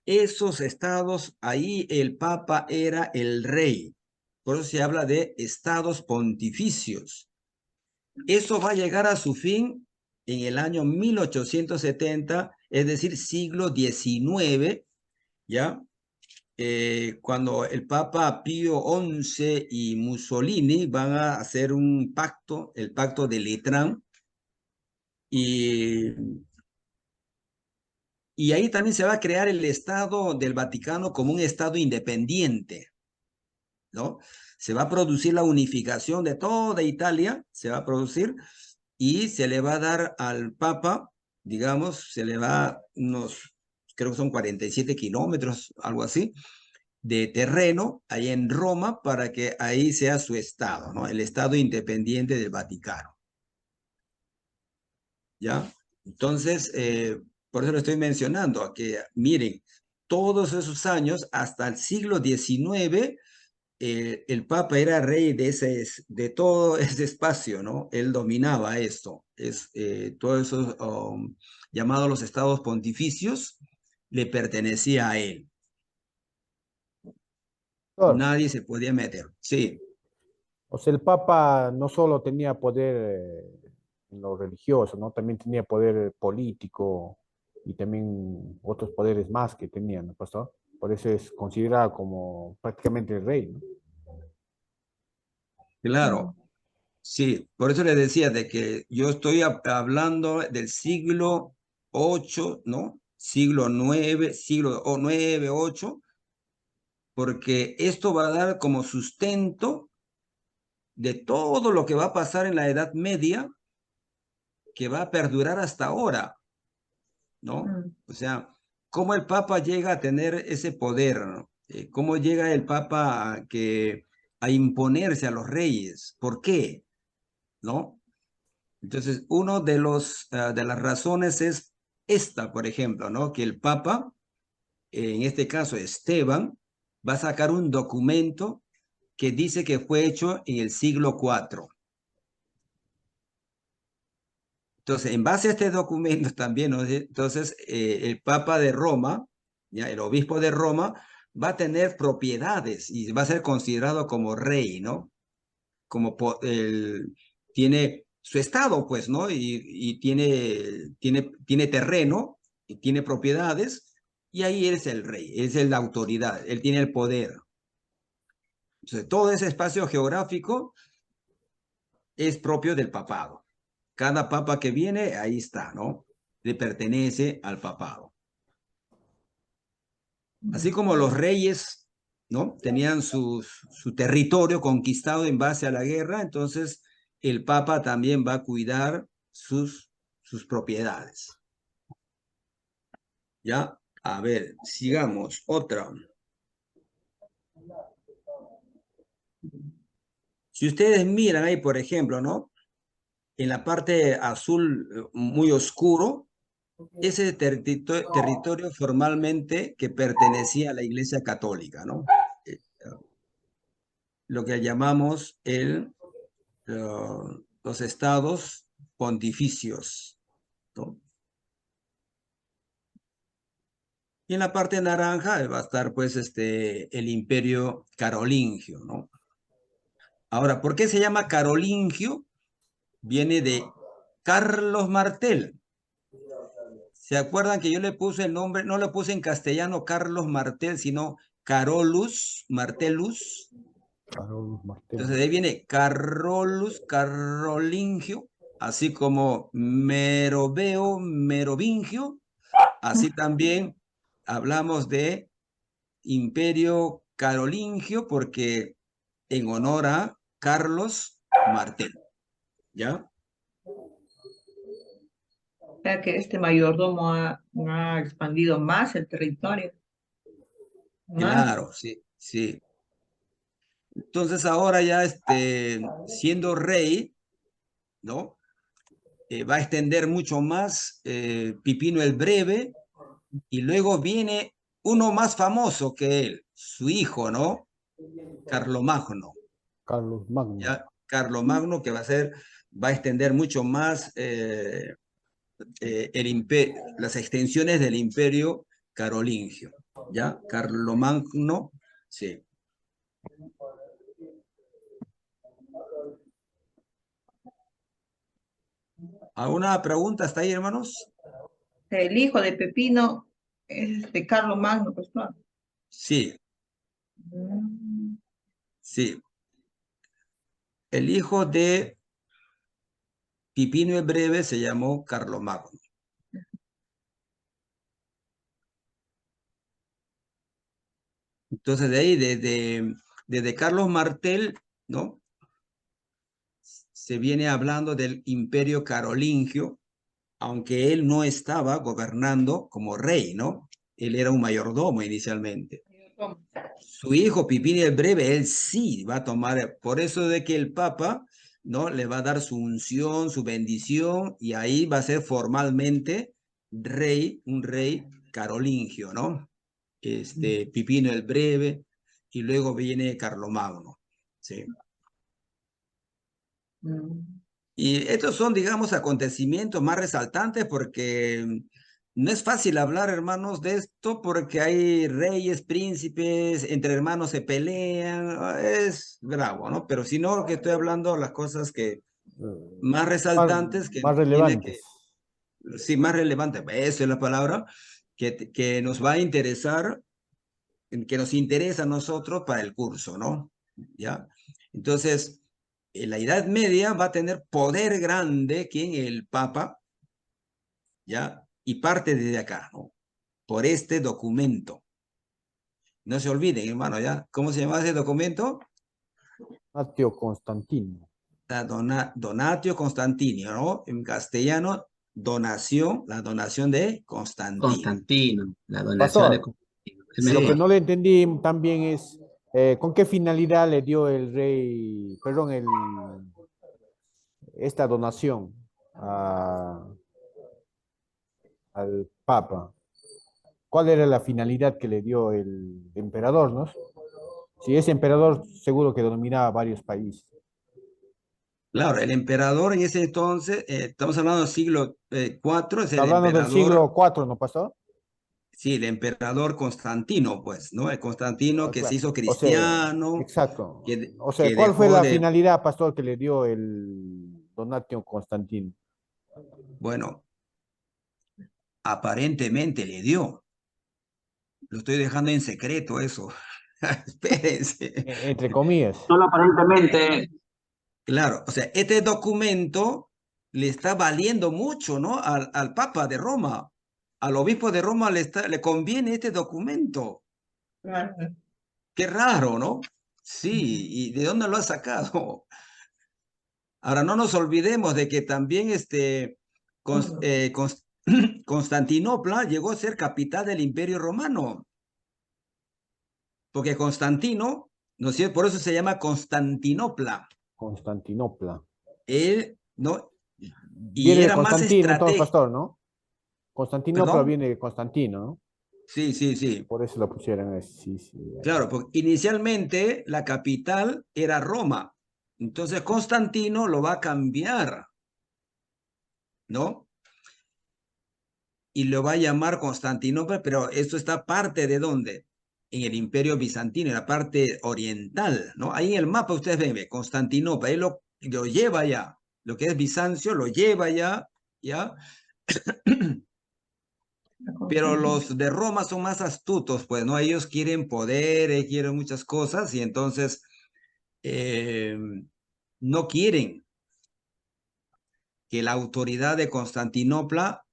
Esos estados, ahí el Papa era el rey. Por eso se habla de estados pontificios. Eso va a llegar a su fin en el año 1870, es decir, siglo XIX, ¿ya? cuando el Papa Pío XI y Mussolini van a hacer un pacto, el pacto de Letrán, y ahí también se va a crear el Estado del Vaticano como un Estado independiente, ¿no? Se va a producir la unificación de toda Italia, se va a producir, y se le va a dar al Papa, digamos, se le va unos, creo que son 47 kilómetros, algo así, de terreno ahí en Roma para que ahí sea su Estado, ¿no? El Estado independiente del Vaticano, ¿ya? Entonces, por eso lo estoy mencionando, a que miren, todos esos años, hasta el siglo XIX, el Papa era rey de todo ese espacio, ¿no? Él dominaba esto. Todos esos llamados los estados pontificios le pertenecía a él. Doctor, Nadie se podía meter. Sí, o sea, el Papa no solo tenía poder en lo religioso, ¿no? También tenía poder político y también otros poderes más que tenía, ¿no, pastor? Por eso es considerado como prácticamente el rey, ¿no? claro. Sí, por eso le decía de que yo estoy hablando del siglo VIII, ¿no? Siglo IX, siglo IX, VIII, porque esto va a dar como sustento de todo lo que va a pasar en la Edad Media, que va a perdurar hasta ahora, ¿no? Mm. O sea, cómo el Papa llega a tener ese poder, ¿no? Cómo llega el Papa a imponerse a los reyes, ¿por qué? ¿No? Entonces, uno de las razones es esta, por ejemplo, ¿no? Que el Papa, en este caso Esteban, va a sacar un documento que dice que fue hecho en el siglo IV. Entonces, en base a este documento también, ¿no? Entonces, el Papa de Roma, ¿ya? El obispo de Roma, va a tener propiedades y va a ser considerado como rey, ¿no? Como tiene su estado, pues, ¿no? Y tiene terreno, y tiene propiedades, y ahí él es el rey, él es la autoridad, él tiene el poder. Entonces, todo ese espacio geográfico es propio del papado. Cada papa que viene, ahí está, ¿no? Le pertenece al papado. Así como los reyes, ¿no? Tenían su territorio conquistado en base a la guerra, entonces el papa también va a cuidar sus propiedades. ¿Ya? A ver, sigamos. Otra. Si ustedes miran ahí, por ejemplo, ¿no? En la parte azul muy oscuro, ese territorio formalmente que pertenecía a la Iglesia Católica, ¿no? Eh, Lo que llamamos los estados pontificios, ¿no? Y en la parte naranja va a estar pues el imperio carolingio, ¿no? Ahora, ¿por qué se llama carolingio? Viene de Carlos Martel. ¿Se acuerdan que yo le puse el nombre? No le puse en castellano Carlos Martel, sino Carolus Martellus. Carlos Entonces Martel. de ahí viene Carolus, Carolingio, así como Meroveo, Merovingio. Así también hablamos de Imperio Carolingio porque en honor a Carlos Martel, ¿ya? O sea que este mayordomo ha expandido más el territorio, más. Claro, sí, sí. Entonces ahora ya siendo rey, ¿no? Va a extender mucho más Pipino el Breve y luego viene uno más famoso que él, su hijo, ¿no? Carlomagno. Carlos Magno. ¿Ya? Carlomagno que va a extender mucho más las extensiones del imperio carolingio, ¿ya? Carlomagno, sí. ¿Alguna pregunta hasta ahí, hermanos? El hijo de Pepino es Carlos Magno, pues claro. Sí, Mm, Sí, el hijo de Pipino el Breve se llamó Carlomagno. Entonces de ahí, desde Carlos Martel, ¿no? Se viene hablando del imperio carolingio, aunque él no estaba gobernando como rey, ¿no? Él era un mayordomo inicialmente. Su hijo Pipino el Breve, él sí va a tomar, por eso de que el Papa, ¿no? Le va a dar su unción, su bendición, y ahí va a ser formalmente rey, un rey carolingio, ¿no? Pipino el Breve, y luego viene Carlomagno, ¿sí? mm. Y estos son, digamos, acontecimientos más resaltantes porque no es fácil hablar, hermanos, de esto porque hay reyes, príncipes, entre hermanos se pelean, es bravo, ¿no? Pero si no, que estoy hablando las cosas que más Más, resaltantes que más tiene relevantes. que, sí, más relevante, eso es la palabra, que nos va a interesar, que nos interesa a nosotros para el curso, ¿no? ¿Ya? Entonces, en la Edad Media va a tener poder grande, ¿quién? El Papa, ¿ya? Y parte desde acá, ¿no? Por este documento. No se olviden, hermano, ¿ya? ¿Cómo se llama ese documento? Atio Constantino. Donatio Constantinio, ¿no? En castellano, donación, la donación de Constantino. Constantino, la donación de Pastor, Constantino, el lo que Sí, no mejor. le entendí también es con qué finalidad le dio el rey, perdón, esta donación al Papa. ¿Cuál era la finalidad que le dio el emperador, no? Si es emperador, seguro que dominaba varios países. claro, el emperador en ese entonces, estamos hablando del siglo IV, es Está el hablando del emperador. siglo IV, ¿no, pastor? Sí, el emperador Constantino, pues, ¿no? El Constantino Ah, que se claro. hizo O sea, cristiano, exacto. O sea, que ¿cuál fue dejó la de, finalidad, pastor, que le dio el Donatio Constantino? bueno, aparentemente le dio. Lo estoy dejando en secreto eso. Espérense. Entre comillas. Solo aparentemente, Claro, o sea, este documento le está valiendo mucho, ¿no? Al Papa de Roma, al obispo de Roma le conviene este documento. Claro. Qué raro, ¿no? Ujú. Sí, ¿y de dónde lo ha sacado? Ahora, no nos olvidemos de que también Constantinopla llegó a ser capital del Imperio Romano, porque Constantino, ¿no es cierto? Por eso se llama Constantinopla. Constantinopla. Él, ¿no? Y Viene de era más Constantino, entonces, estratégico, pastor, ¿no? Constantinopla perdón. viene de Constantino, ¿no? Sí, sí, sí. Por eso lo pusieron así. Sí, sí. Claro, porque inicialmente la capital era Roma. Entonces Constantino lo va a cambiar, ¿no? Y lo va a llamar Constantinopla, pero esto está parte de dónde? En el Imperio Bizantino, en la parte oriental, ¿no? Ahí en el mapa ustedes ven, ve, Constantinopla, ahí lo lleva ya, lo que es Bizancio lo lleva ya, ¿ya? Pero los de Roma son más astutos, pues, ¿no? Ellos quieren poder, quieren muchas cosas y entonces eh, no quieren que la autoridad de Constantinopla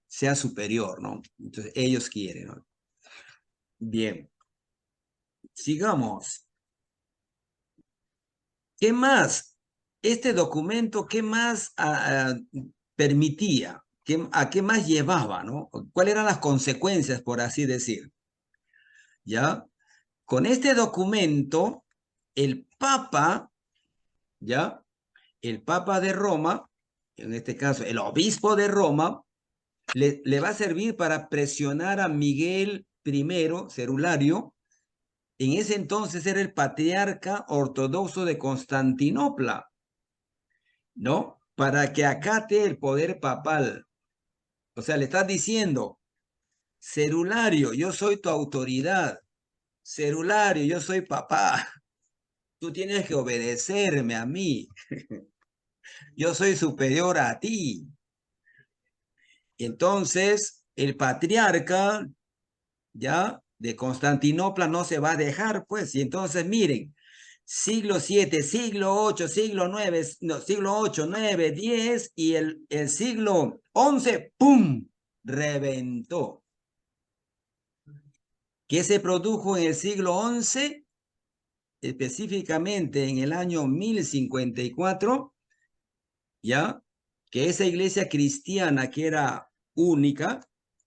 sea superior, ¿no? Entonces ellos quieren, ¿no? Bien, sigamos. ¿Qué más? Este documento, ¿qué más permitía? ¿A qué más llevaba, no? ¿Cuáles eran las consecuencias, por así decir? ¿Ya? Con este documento, el Papa, ¿ya? El Papa de Roma, en este caso el obispo de Roma, le va a servir para presionar a Miguel I, Cerulario. En ese entonces era el patriarca ortodoxo de Constantinopla, ¿no? Para que acate el poder papal. O sea, le estás diciendo, Cerulario, yo soy tu autoridad. Cerulario, yo soy papá. Tú tienes que obedecerme a mí. Yo soy superior a ti. Entonces, el patriarca, ¿ya? de Constantinopla no se va a dejar, pues. Y entonces, miren, siglo 7, siglo 8, siglo 9, no, siglo 8, 9, 10 y el siglo 11, ¡pum!, reventó. ¿Qué se produjo en el siglo 11? Específicamente en el año 1054, ¿ya? Que esa iglesia cristiana que era única,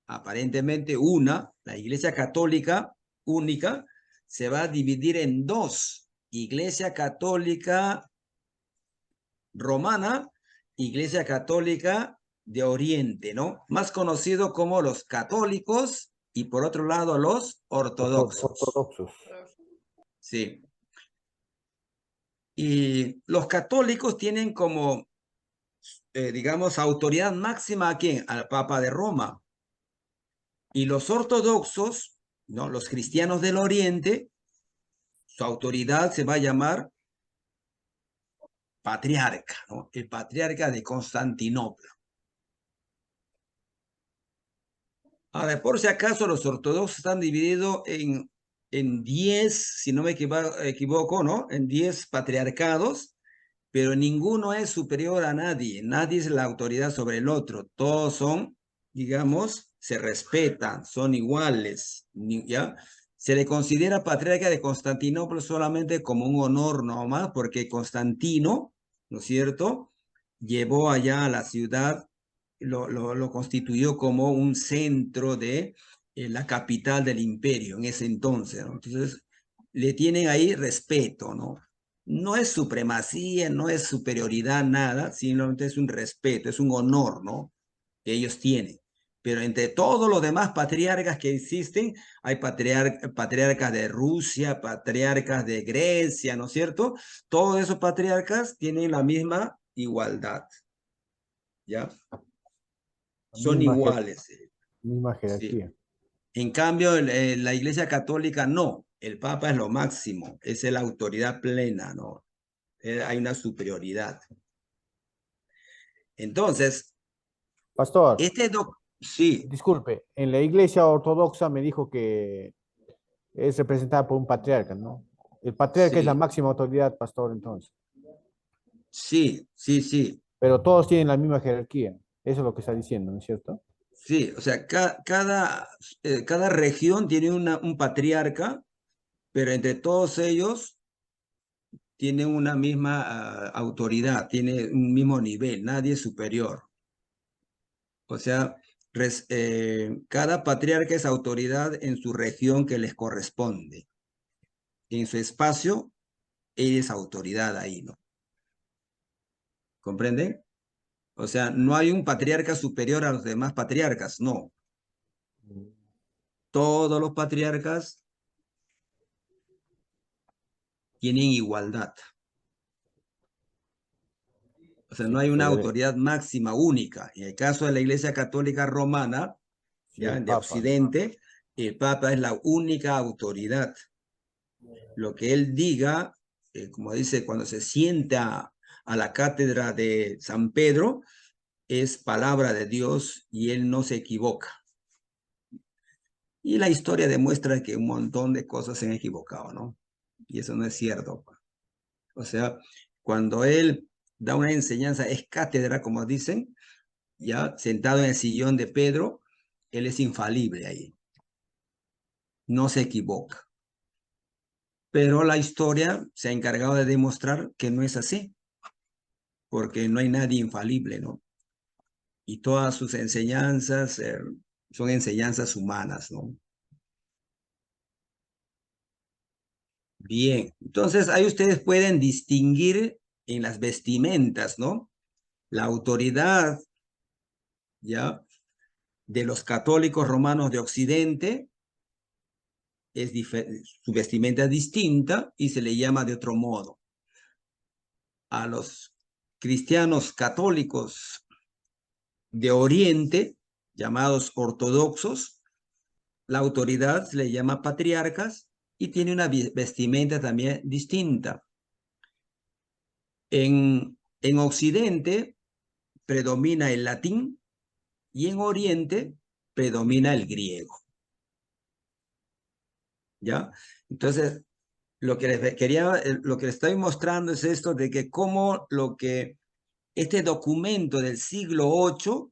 aparentemente una, la iglesia católica única, se va a dividir en dos: iglesia católica romana, iglesia católica de Oriente, ¿no? Más conocido como los católicos y por otro lado los ortodoxos. Ortodoxos. Sí. Y los católicos tienen como, digamos, autoridad máxima ¿a quién? Al Papa de Roma. Y los ortodoxos, ¿no? Los cristianos del Oriente, su autoridad se va a llamar patriarca, ¿no? El patriarca de Constantinopla. Ahora, por si acaso, los ortodoxos están divididos en 10, si no me equivoco, ¿no? En 10 patriarcados, pero ninguno es superior a nadie. Nadie es la autoridad sobre el otro. Todos son, digamos, se respetan, son iguales, ¿ya? Se le considera patriarca de Constantinopla solamente como un honor nomás, porque Constantino, ¿no es cierto?, llevó allá a la ciudad, lo constituyó como un centro de la capital del imperio en ese entonces, ¿no? Entonces, le tienen ahí respeto, ¿no? No es supremacía, no es superioridad, nada, simplemente es un respeto, es un honor, ¿no?, que ellos tienen. Pero entre todos los demás patriarcas que existen, hay patriarcas de Rusia, patriarcas de Grecia, ¿no es cierto? Todos esos patriarcas tienen la misma igualdad, ¿ya? Son iguales. Misma Sí. jerarquía. En cambio, la Iglesia Católica no. El Papa es lo máximo, es la autoridad plena, ¿no? Hay una superioridad. Entonces, Pastor, sí, disculpe, en la iglesia ortodoxa me dijo que es representada por un patriarca, ¿no? El patriarca es la sí, máxima autoridad, pastor, entonces. sí, sí, sí, Pero todos tienen la misma jerarquía. Eso es lo que está diciendo, ¿no es cierto? sí. O sea, cada región tiene un patriarca, pero entre todos ellos tienen una misma autoridad, tiene un mismo nivel, nadie es superior. O sea, cada patriarca es autoridad en su región que les corresponde. En su espacio, él es autoridad ahí, ¿no? ¿Comprenden? O sea, no hay un patriarca superior a los demás patriarcas, no. Todos los patriarcas tienen igualdad. O sea, Sí, no hay una pastor, autoridad máxima única. En el caso de la Iglesia Católica Romana, sí, ya el de Papa. Occidente, el Papa es la única autoridad. Lo que él diga, como dice, cuando se sienta a la cátedra de San Pedro, es palabra de Dios y él no se equivoca. Y la historia demuestra que un montón de cosas se han equivocado, ¿no? Y eso no es cierto. O sea, cuando él da una enseñanza, es cátedra, como dicen, ya sentado en el sillón de Pedro, él es infalible ahí. No se equivoca. Pero la historia se ha encargado de demostrar que no es así, porque no hay nadie infalible, ¿no? Y todas sus enseñanzas son enseñanzas humanas, ¿no? Bien, entonces ahí ustedes pueden distinguir en las vestimentas, ¿no? La autoridad, ¿ya?, de los católicos romanos de Occidente su vestimenta es distinta y se le llama de otro modo. A los cristianos católicos de Oriente, llamados ortodoxos, la autoridad se le llama patriarcas y tiene una vestimenta también distinta. En Occidente predomina el latín y en Oriente predomina el griego. ¿ya? Entonces, lo que les quería, lo que les estoy mostrando es esto de que cómo este documento del siglo VIII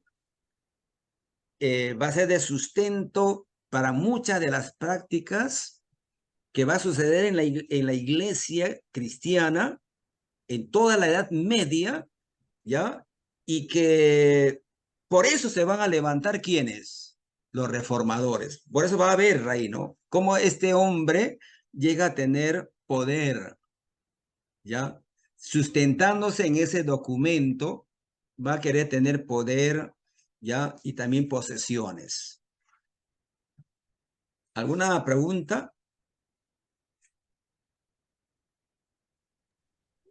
va a ser de sustento para muchas de las prácticas que va a suceder en la iglesia cristiana en toda la Edad Media, ¿ya? Y que por eso se van a levantar ¿quiénes? Los reformadores. Por eso va a ver ahí, ¿no? Cómo este hombre llega a tener poder, ¿ya? Sustentándose en ese documento, va a querer tener poder, ¿ya? Y también posesiones. ¿Alguna pregunta?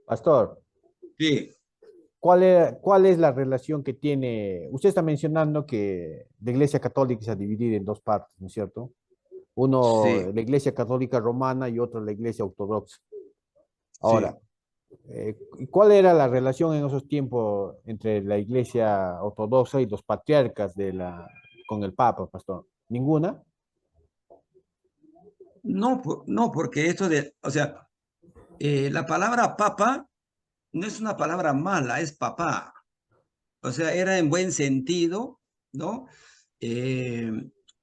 Pastor, Sí, ¿cuál es la relación que tiene? Usted está mencionando que la Iglesia Católica se divide en dos partes, ¿no es cierto? Uno, sí, la Iglesia Católica Romana y otro, la Iglesia Ortodoxa. Ahora, sí. ¿y cuál era la relación en esos tiempos entre la Iglesia Ortodoxa y los patriarcas con el Papa, pastor? ¿Ninguna? No, no, porque esto o sea, la palabra papa no es una palabra mala, es papá. O sea, era en buen sentido, ¿no? Eh,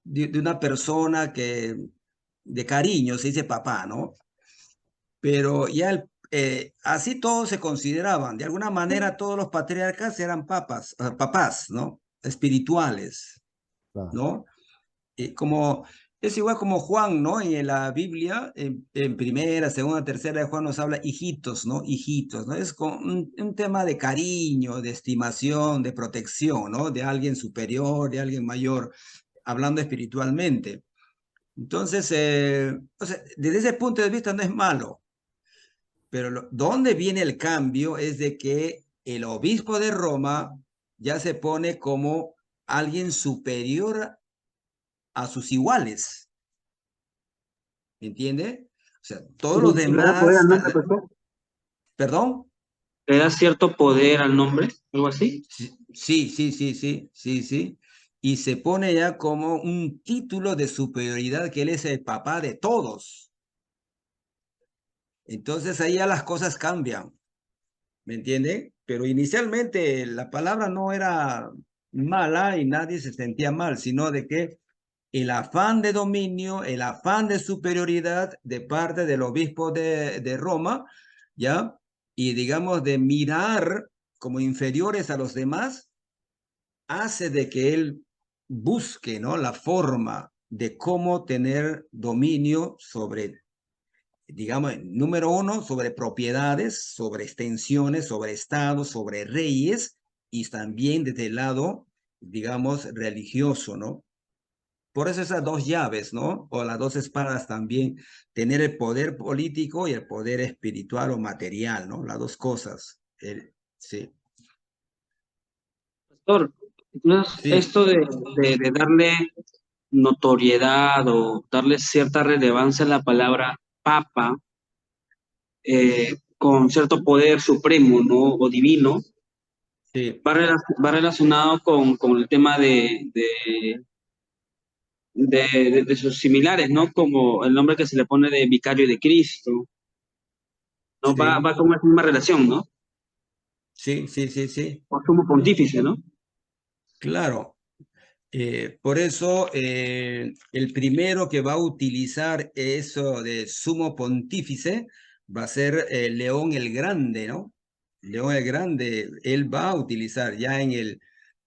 de una persona de cariño, se dice papá, ¿no? Pero ya así todos se consideraban. De alguna manera todos los patriarcas eran papás, ¿no? Espirituales, Claro. ¿no? Es igual como Juan, ¿no? En la Biblia, en primera, segunda, tercera de Juan nos habla hijitos, ¿no? Hijitos, ¿no? Es como un tema de cariño, de estimación, de protección, ¿no? De alguien superior, de alguien mayor, hablando espiritualmente. Entonces, o sea, desde ese punto de vista no es malo, pero ¿dónde viene el cambio? Es de que el obispo de Roma ya se pone como alguien superior a sus iguales. ¿Me entiende? O sea, todos los ¿Y le da poder demás, al nombre, pastor? perdón, ¿Le da cierto poder al nombre? ¿Algo así? sí, sí, sí, sí, sí, sí, sí, y se pone ya como un título de superioridad que él es el papá de todos. Entonces ahí ya las cosas cambian, ¿me entiende? Pero inicialmente la palabra no era mala y nadie se sentía mal, sino de que el afán de dominio, el afán de superioridad de parte del obispo de Roma, ¿ya? Y digamos de mirar como inferiores a los demás, hace de que él busque, ¿no? La forma de cómo tener dominio sobre, digamos, número uno, sobre propiedades, sobre extensiones, sobre estados, sobre reyes, y también desde el lado, digamos, religioso, ¿no? Por eso esas dos llaves, ¿no? O las dos espadas también, tener el poder político y el poder espiritual o material, ¿no? Las dos cosas. Sí, Pastor, entonces sí, esto de darle notoriedad o darle cierta relevancia a la palabra papa, con cierto poder supremo, ¿no? O divino, sí, va relacionado con el tema de sus similares, ¿no? Como el nombre que se le pone de vicario de Cristo, ¿no? sí, Va con esa misma relación, ¿no? sí, sí, sí, sí, O sumo pontífice, ¿no? claro. Por eso el primero que va a utilizar eso de sumo pontífice va a ser León el Grande, ¿no? León el Grande, él va a utilizar ya en el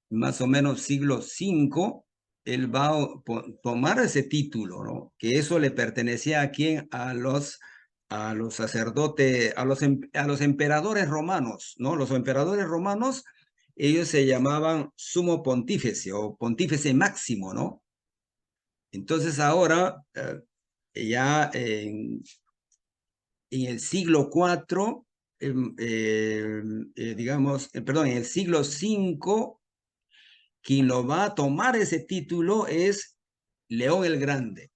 más o menos siglo V, él va a tomar ese título, ¿no? Que eso le pertenecía a quién, a los sacerdotes, a los emperadores romanos, ¿no? Los emperadores romanos, ellos se llamaban sumo pontífice o pontífice máximo, ¿no? Entonces ahora, ya en el siglo IV, digamos, perdón, en el siglo V, quien lo va a tomar ese título es León el Grande.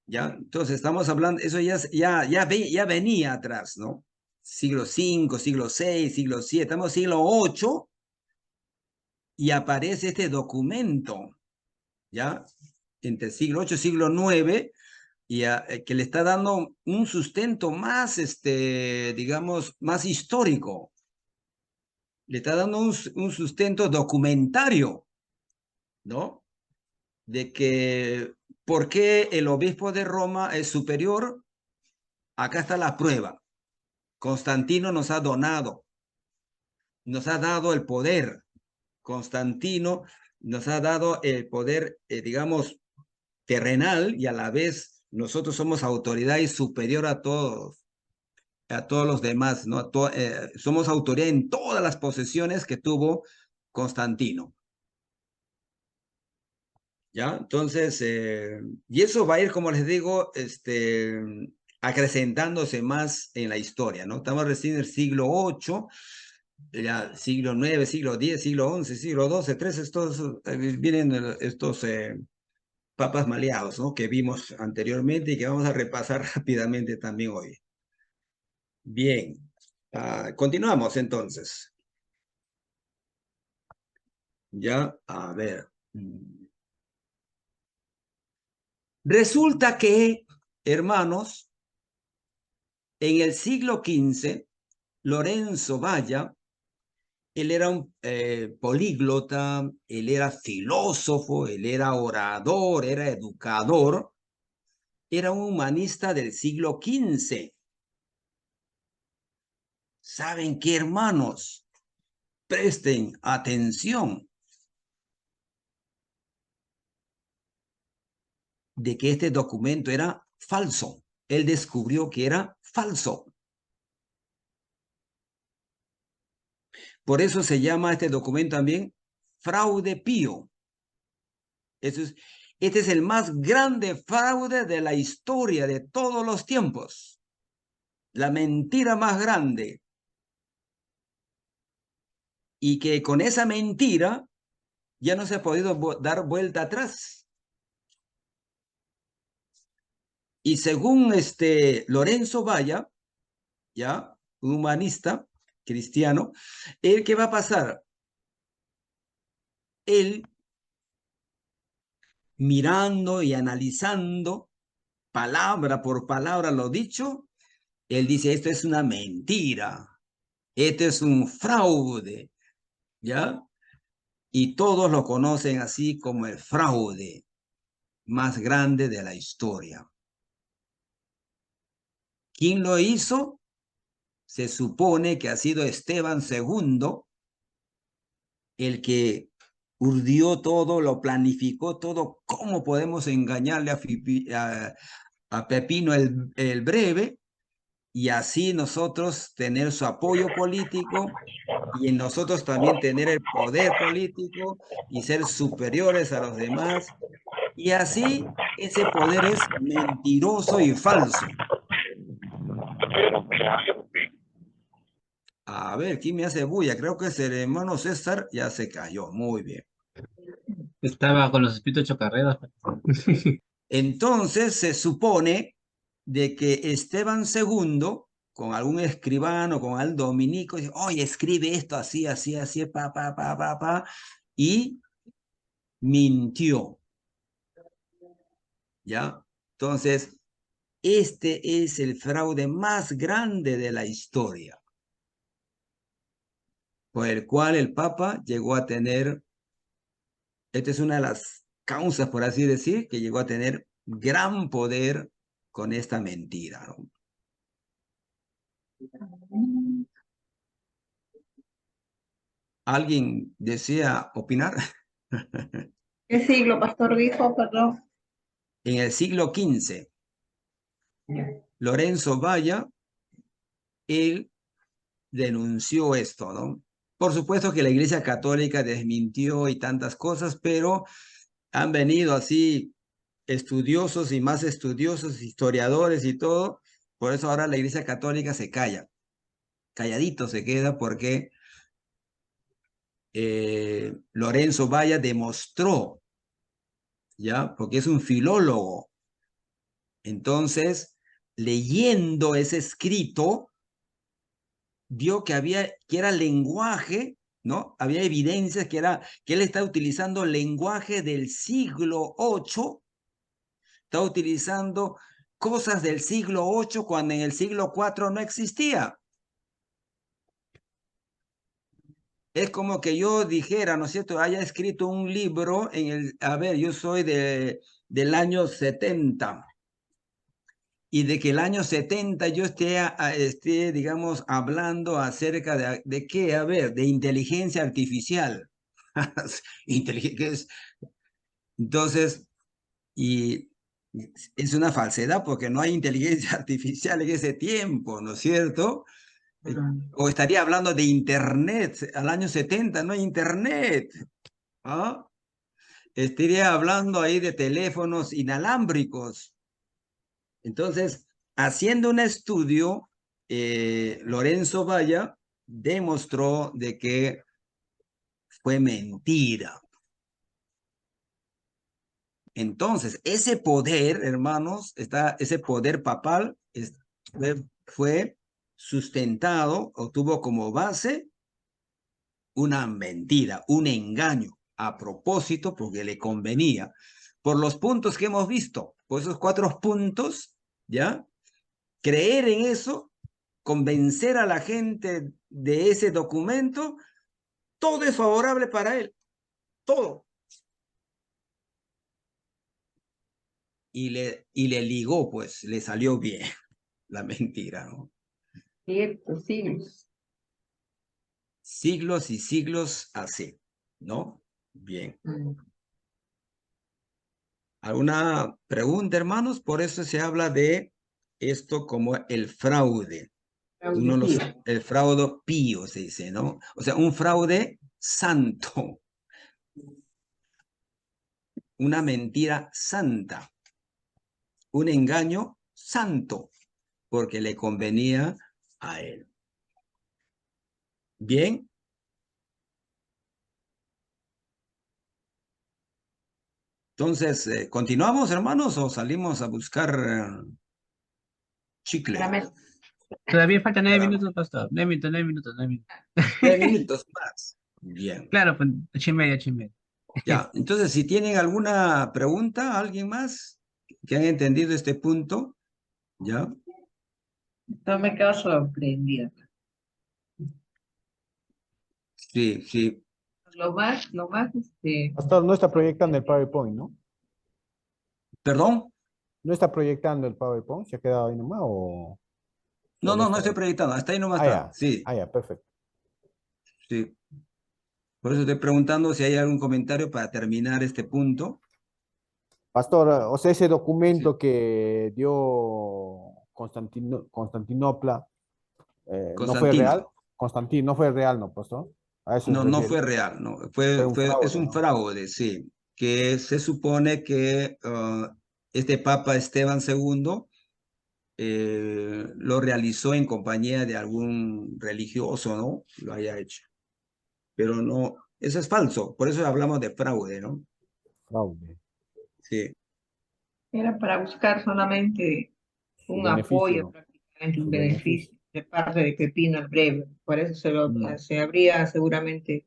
¿Ya? Entonces estamos hablando, eso ya venía atrás, ¿no? Siglo V, siglo VI, siglo VII, estamos en siglo VIII y aparece este documento, ¿ya? entre el siglo VIII y siglo IX, y que le está dando un sustento más, digamos, más histórico. Le está dando un sustento documentario, ¿no? De que, ¿por qué el obispo de Roma es superior? Acá está la prueba. Constantino nos ha donado, nos ha dado el poder. Constantino nos ha dado el poder, digamos, terrenal, y a la vez nosotros somos autoridad y superior a todos los demás, ¿no? Somos autoridad en todas las posesiones que tuvo Constantino. ¿Ya? Entonces, y eso va a ir, como les digo, acrecentándose más en la historia, ¿no? Estamos recién en el siglo VIII, ya siglo IX, siglo X, siglo XI, siglo XII, XIII, estos, vienen estos papas maleados, ¿no? Que vimos anteriormente y que vamos a repasar rápidamente también hoy. Bien, continuamos entonces. Ya, a ver. Resulta que, hermanos, en el siglo XV, Lorenzo Valla, él era un políglota, él era filósofo, él era orador, era educador, era un humanista del siglo XV. ¿Saben qué, hermanos? Presten atención de que este documento era falso. Él descubrió que era falso. Por eso se llama este documento también fraude pío. Este es el más grande fraude de la historia de todos los tiempos. La mentira más grande. Y que con esa mentira ya no se ha podido dar vuelta atrás. Y según Lorenzo Valla, ya, un humanista cristiano, ¿qué va a pasar? Él, mirando y analizando palabra por palabra lo dicho, él dice, esto es una mentira, esto es un fraude, ¿ya? Y todos lo conocen así como el fraude más grande de la historia. ¿Quién lo hizo? Se supone que ha sido Esteban II, el que urdió todo, lo planificó todo, cómo podemos engañarle a Pepino el Breve, y así nosotros tener su apoyo político y en nosotros también tener el poder político y ser superiores a los demás. Y así ese poder es mentiroso y falso. A ver, ¿quién me hace bulla? Creo que es el hermano César, ya se cayó. Muy bien. Estaba con los espíritus chocarreros. Entonces se supone de que Esteban II, con algún escribano, con algún dominico, dice, oye, escribe esto así, así, así, y mintió. ¿Ya? Entonces, este es el fraude más grande de la historia, por el cual el Papa llegó a tener, esta es una de las causas, por así decir, que llegó a tener gran poder con esta mentira, ¿no? ¿Alguien desea opinar? ¿Qué siglo, pastor, dijo? Perdón. En el siglo XV, Lorenzo Valla, él denunció esto, ¿no? Por supuesto que la Iglesia Católica desmintió y tantas cosas, pero han venido así estudiosos y más estudiosos, historiadores y todo. Por eso ahora la Iglesia Católica se calla, calladito se queda, porque Lorenzo Valla demostró, ¿ya? Porque es un filólogo. Entonces, leyendo ese escrito, vio que era lenguaje, ¿no? Había evidencias que él está utilizando lenguaje del siglo VIII está utilizando cosas del siglo VIII cuando en el siglo IV no existía. Es como que yo dijera, ¿no es cierto?, haya escrito un libro a ver, yo soy del año 70, y de que el año 70 yo esté, digamos, hablando acerca de qué, a ver, de inteligencia artificial. Entonces, y es una falsedad porque no hay inteligencia artificial en ese tiempo, ¿no es cierto? O estaría hablando de Internet, al año 70 no hay Internet, ¿ah? Estaría hablando ahí de teléfonos inalámbricos. Entonces, haciendo un estudio, Lorenzo Valla demostró de que fue mentira. Entonces, ese poder, hermanos, ese poder papal fue sustentado o tuvo como base una mentira, un engaño a propósito porque le convenía. Por los puntos que hemos visto, por esos 4 puntos, ¿ya? Creer en eso, convencer a la gente de ese documento, todo es favorable para él, todo. Y le ligó, pues, le salió bien la mentira, ¿no? Cierto, siglos. Siglos y siglos así, ¿no? Bien. ¿Alguna pregunta, hermanos? Por eso se habla de esto como el fraude. El fraude pío se dice, ¿no? O sea, un fraude santo. Una mentira santa. Un engaño santo, porque le convenía a él. Bien. Entonces, ¿continuamos, hermanos, o salimos a buscar chicle? Todavía faltan 9 minutos, pastor. 9 minutos, 9 minutos, 9 minutos. 3 minutos más. Bien. Claro, pues 8:30, 8:30. Ya, entonces, si tienen alguna pregunta, ¿alguien más que han entendido este punto? ¿Ya? No me quedo sorprendida. Sí, sí. Lo más, Pastor, no está proyectando el PowerPoint, ¿no? ¿Perdón? ¿No está proyectando el PowerPoint? ¿Se ha quedado ahí nomás o No, solo no, no está estoy ahí? proyectando, hasta ahí nomás Ah, está. ya. Sí, Ah, ya, perfecto. sí. Por eso estoy preguntando si hay algún comentario para terminar este punto. Pastor, o sea, ese Sí. documento que dio Constantinopla, ¿no fue real? Constantino. Constantino, no fue real, ¿no, pastor? A eso se No, no refiere. fue real, no. Fue un Es fraude, un ¿no? fraude, sí. Que se supone que este Papa Esteban II lo realizó en compañía de algún religioso, ¿no? Lo haya hecho. Pero no, eso es falso. Por eso hablamos de fraude, ¿no? Fraude. Sí. era para buscar solamente Su un beneficio, apoyo, ¿no? prácticamente un Su beneficio. beneficio de parte de Pepino el Breve. Por eso Mm. se habría seguramente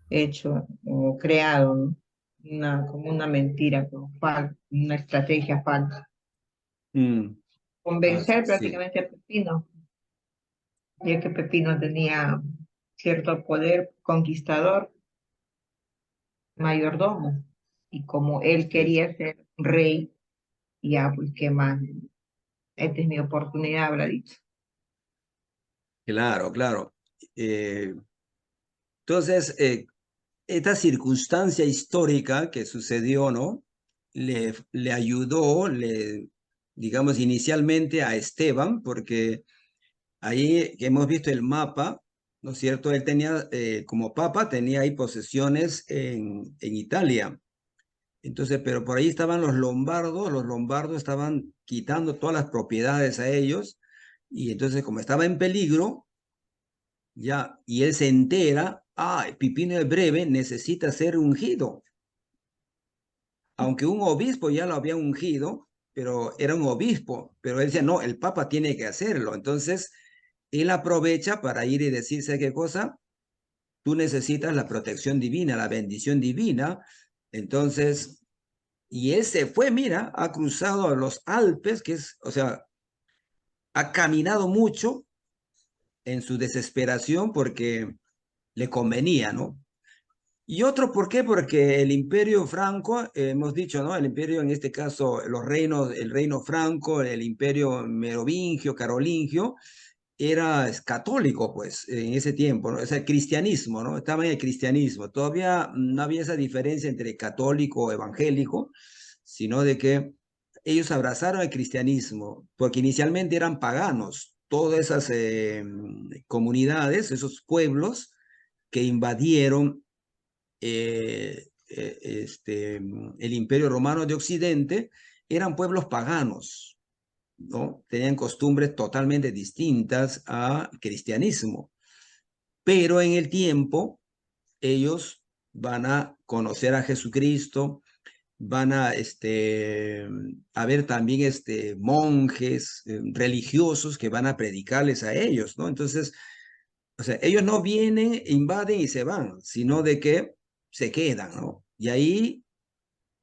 hecho o creado, ¿no? Como una mentira, como una estrategia falsa. Mm, Convencer sí. prácticamente a Pepino, ya que Pepino tenía cierto poder conquistador, mayordomo, y como él Sí. quería ser rey, ya pues qué más, esta es mi oportunidad, habrá dicho. Claro, claro. Eh, entonces, esta circunstancia histórica que sucedió, ¿no? Le ayudó, digamos, inicialmente a Esteban, porque ahí que hemos visto el mapa, ¿no es cierto? Él tenía, como papa, tenía ahí posesiones en Italia. Entonces, pero por ahí estaban los lombardos estaban quitando todas las propiedades a ellos, y entonces como estaba en peligro, ya, y él se entera, Pipino el Breve necesita ser ungido, aunque un obispo ya lo había ungido, pero era un obispo, pero él decía, no, el papa tiene que hacerlo. Entonces, él aprovecha para ir y decirse qué cosa, tú necesitas la protección divina, la bendición divina. Entonces, Y él se fue, mira, ha cruzado los Alpes, que es, o sea, ha caminado mucho en su desesperación porque le convenía, ¿no? Y otro, ¿por qué? Porque el imperio franco, hemos dicho, ¿no? El imperio, en este caso, los reinos, el reino franco, el imperio merovingio, carolingio, era católico, pues, en ese tiempo, ¿no? O sea, cristianismo, ¿no? Estaba en el cristianismo. Todavía no había esa diferencia entre católico o evangélico, sino de que ellos abrazaron el cristianismo, porque inicialmente eran paganos. Todas esas comunidades, esos pueblos que invadieron el Imperio Romano de Occidente, eran pueblos paganos, ¿no? Tenían costumbres totalmente distintas al cristianismo, pero en el tiempo ellos van a conocer a Jesucristo, van a ver también monjes religiosos que van a predicarles a ellos, ¿no? Entonces, o sea, ellos no vienen, invaden y se van, sino de que se quedan, ¿no? Y ahí,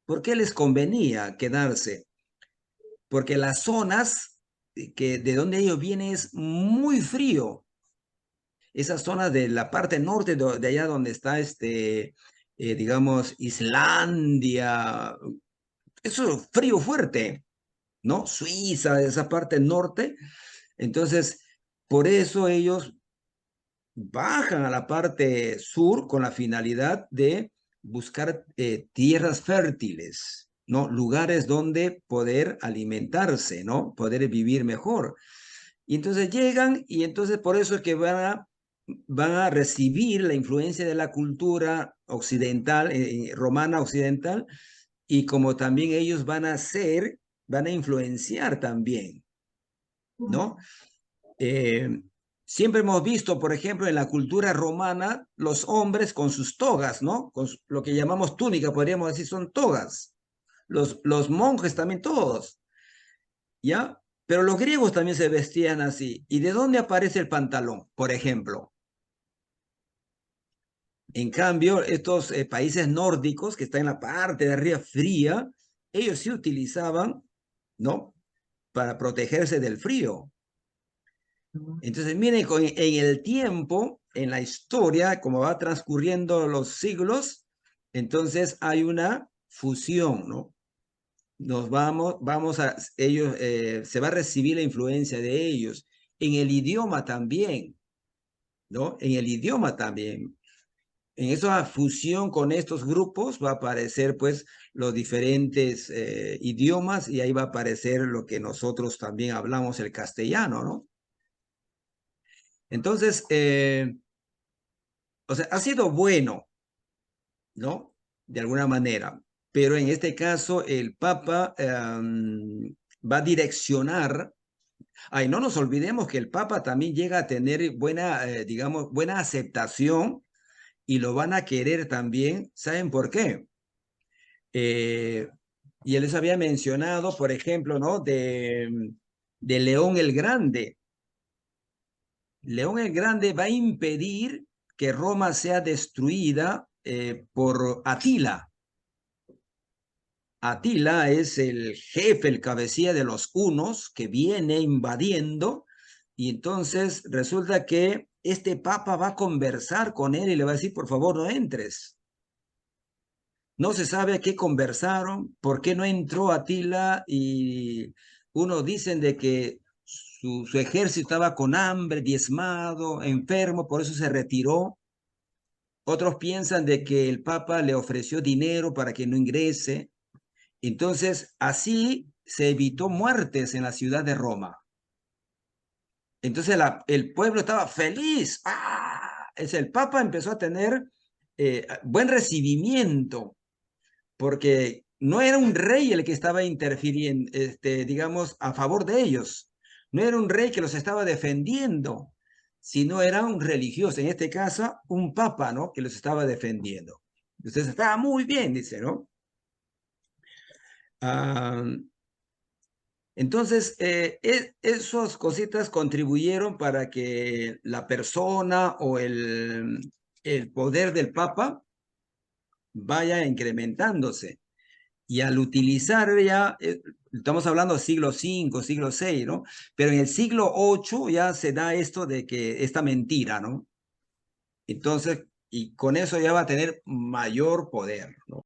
¿por qué les convenía quedarse? Porque las zonas de donde ellos vienen es muy frío. Esas zonas de la parte norte de allá donde está digamos, Islandia, eso es frío fuerte, ¿no? Suiza, esa parte norte. Entonces, por eso ellos bajan a la parte sur con la finalidad de buscar tierras fértiles, ¿no? Lugares donde poder alimentarse, ¿no? Poder vivir mejor. Y entonces llegan y entonces por eso es que van a recibir la influencia de la cultura occidental, romana occidental, y como también ellos van a influenciar también, ¿no? Siempre hemos visto, por ejemplo, en la cultura romana, los hombres con sus togas, ¿no? Con lo que llamamos túnica, podríamos decir, son togas. Los monjes también todos, ¿ya? Pero los griegos también se vestían así. ¿Y de dónde aparece el pantalón, por ejemplo? En cambio, estos países nórdicos que están en la parte de arriba fría, ellos sí utilizaban, ¿no? Para protegerse del frío. Entonces, miren, en el tiempo, en la historia, como va transcurriendo los siglos, entonces hay una fusión, ¿no? Ellos, se va a recibir la influencia de ellos. En el idioma también, ¿no? En el idioma también. En esa fusión con estos grupos va a aparecer, pues, los diferentes idiomas y ahí va a aparecer lo que nosotros también hablamos, el castellano, ¿no? Entonces, o sea, ha sido bueno, ¿no? De alguna manera, pero en este caso el Papa va a direccionar. Ay, no nos olvidemos que el Papa también llega a tener buena, digamos, buena aceptación y lo van a querer también. ¿Saben por qué? Eh, y él les había mencionado, por ejemplo, ¿no? De León el Grande. León el Grande va a impedir que Roma sea destruida por Atila. Atila es el jefe, el cabecilla de los hunos que viene invadiendo y entonces resulta que este papa va a conversar con él y le va a decir, por favor, no entres. No se sabe a qué conversaron, por qué no entró Atila y unos dicen de que su ejército estaba con hambre, diezmado, enfermo, por eso se retiró. Otros piensan de que el papa le ofreció dinero para que no ingrese. Entonces, así se evitó muertes en la ciudad de Roma. Entonces, el pueblo estaba feliz. ¡Ah! El Papa empezó a tener buen recibimiento, porque no era un rey el que estaba interfiriendo, digamos, a favor de ellos. No era un rey que los estaba defendiendo, sino era un religioso, en este caso, un papa, ¿no? Que los estaba defendiendo. Entonces, estaba muy bien, dice, ¿no? Ah, entonces, esas cositas contribuyeron para que la persona o el poder del Papa vaya incrementándose. Y al utilizar ya, estamos hablando siglo V, siglo VI, ¿no? Pero en el siglo VIII ya se da esto de que esta mentira, ¿no? Entonces, y con eso ya va a tener mayor poder, ¿no?